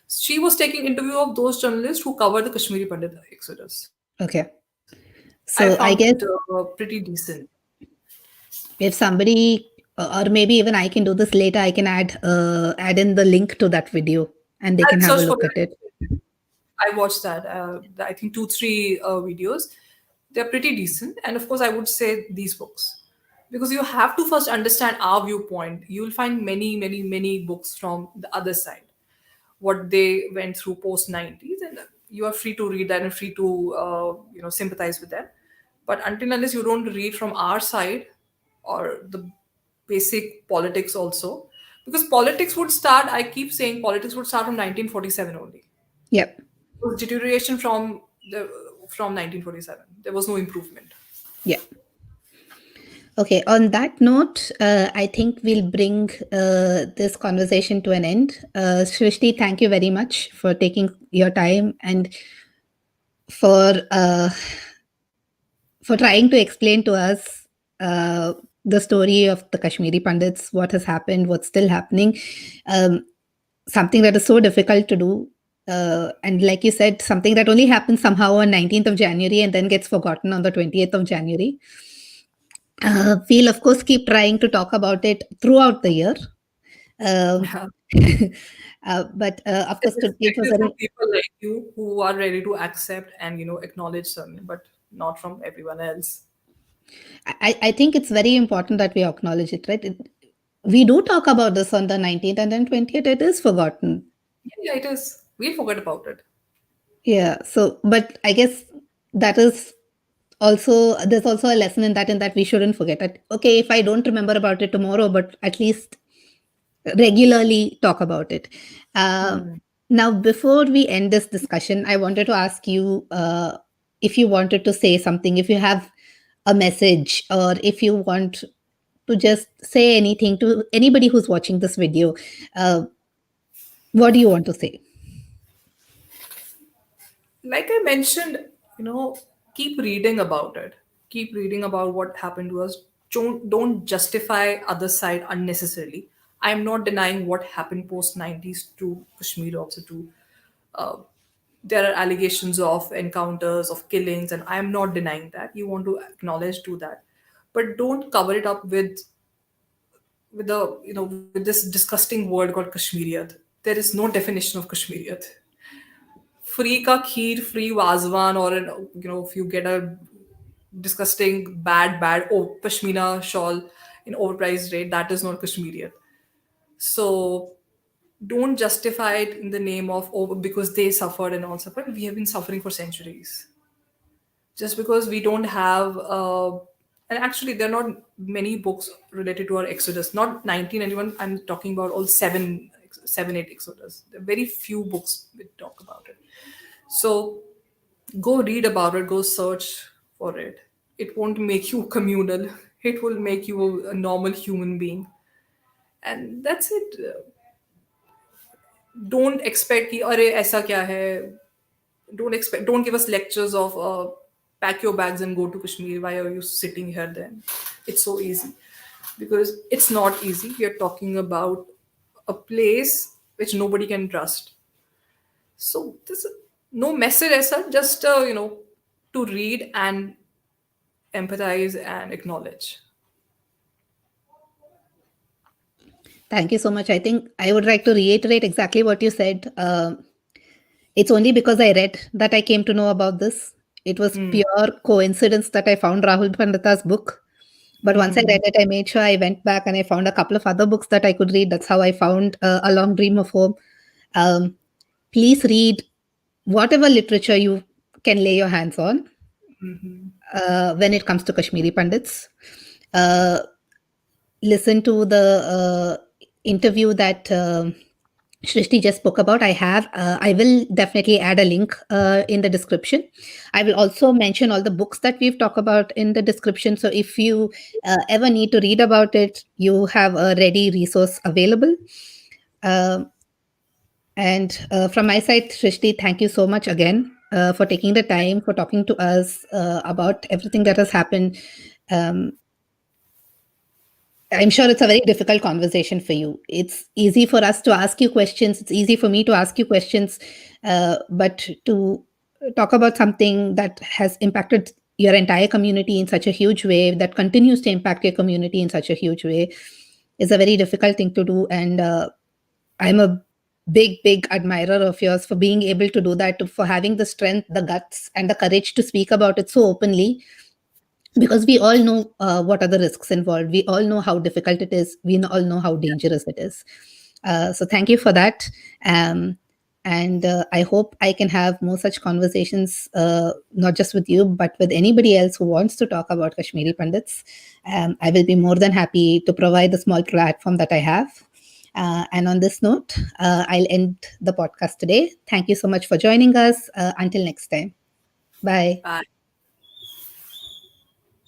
She was taking interview of those journalists who covered the Kashmiri Pandit Exodus. Okay. I So found I it guess pretty decent. if somebody or maybe even I can do this later, I can add in the link to that video and they I'll can have a search for look at it. it. I watched that. I think two, three videos. They're pretty decent. And of course, I would say these books. Because you have to first understand our viewpoint. You'll find many books from the other side, what they went through post 90s. And you are free to read that and free to, sympathize with them. But until unless you don't read from our side or the basic politics also, because politics would start, I keep saying politics would start from 1947 only. Yep. Was deterioration from 1947. There was no improvement. Yeah. Okay. On that note, I think we'll bring this conversation to an end. Srishti, thank you very much for taking your time and for for trying to explain to us the story of the Kashmiri Pandits, what has happened, what's still happening. Something that is so difficult to do. And like you said, something that only happens somehow on 19th of January and then gets forgotten on the 20th of January. We'll, of course, keep trying to talk about it throughout the year. Yeah. But of course, it It was is from very. people like you who are ready to accept and acknowledge something, but not from everyone else. I think it's very important that we acknowledge it, right? We do talk about this on the 19th and then 20th, it is forgotten. Yeah, it is. We forget about it. Yeah. So, but I guess that is also, there's also a lesson in that we shouldn't forget that. Okay, if I don't remember about it tomorrow, but at least regularly talk about it. Now, before we end this discussion, I wanted to ask you if you wanted to say something, if you have a message, or if you want to just say anything to anybody who's watching this video. What do you want to say? Like I mentioned, keep reading about it. Keep reading about what happened to us. Don't justify other side unnecessarily. I'm not denying what happened post 90s to Kashmir also too. Uh, there are allegations of encounters, of killings, and I'm not denying that. You want to acknowledge, do that, but don't cover it up with this disgusting word called Kashmiriyat. There is no definition of Kashmiriyat. Free ka kheer, free wazwan, or if you get a disgusting bad oh pashmina shawl, in overpriced rate. That is not Kashmirian. So don't justify it in the name of, oh, because they suffered and all suffered. We have been suffering for centuries. Just because we don't have, and actually, there are not many books related to our Exodus. Not 1991. I'm talking about all seven, eight Exodus. There are very few books that talk about it. So go read about it. Go search for it. It won't make you communal. It will make you a normal human being, and that's it. Don't expect कि अरे ऐसा क्या है. Don't give us lectures of pack your bags and go to Kashmir. Why are you sitting here then? It's so easy. Because it's not easy. We are talking about a place which nobody can trust. So there's no message as such, just to read and empathize and acknowledge. Thank you so much. I think I would like to reiterate exactly what you said. It's only because I read that I came to know about this. It was pure coincidence that I found Rahul Pandita's book. But once I read it, I made sure I went back and I found a couple of other books that I could read. That's how I found A Long Dream of Home. Please read whatever literature you can lay your hands on when it comes to Kashmiri Pandits. Listen to the interview that Srishti just spoke about. I will definitely add a link in the description. I will also mention all the books that we've talked about in the description. So if you ever need to read about it, you have a ready resource available. And from my side, Srishti, thank you so much again for taking the time, for talking to us about everything that has happened. I'm sure it's a very difficult conversation for you. It's easy for us to ask you questions. It's easy for me to ask you questions. But to talk about something that has impacted your entire community in such a huge way, that continues to impact your community in such a huge way, is a very difficult thing to do. And I'm a big admirer of yours for being able to do that, for having the strength, the guts, and the courage to speak about it so openly. Because we all know what are the risks involved. We all know how difficult it is. We all know how dangerous it is. So thank you for that. And I hope I can have more such conversations, not just with you, but with anybody else who wants to talk about Kashmiri Pandits. I will be more than happy to provide the small platform that I have. And on this note, I'll end the podcast today. Thank you so much for joining us. Until next time. Bye. Bye.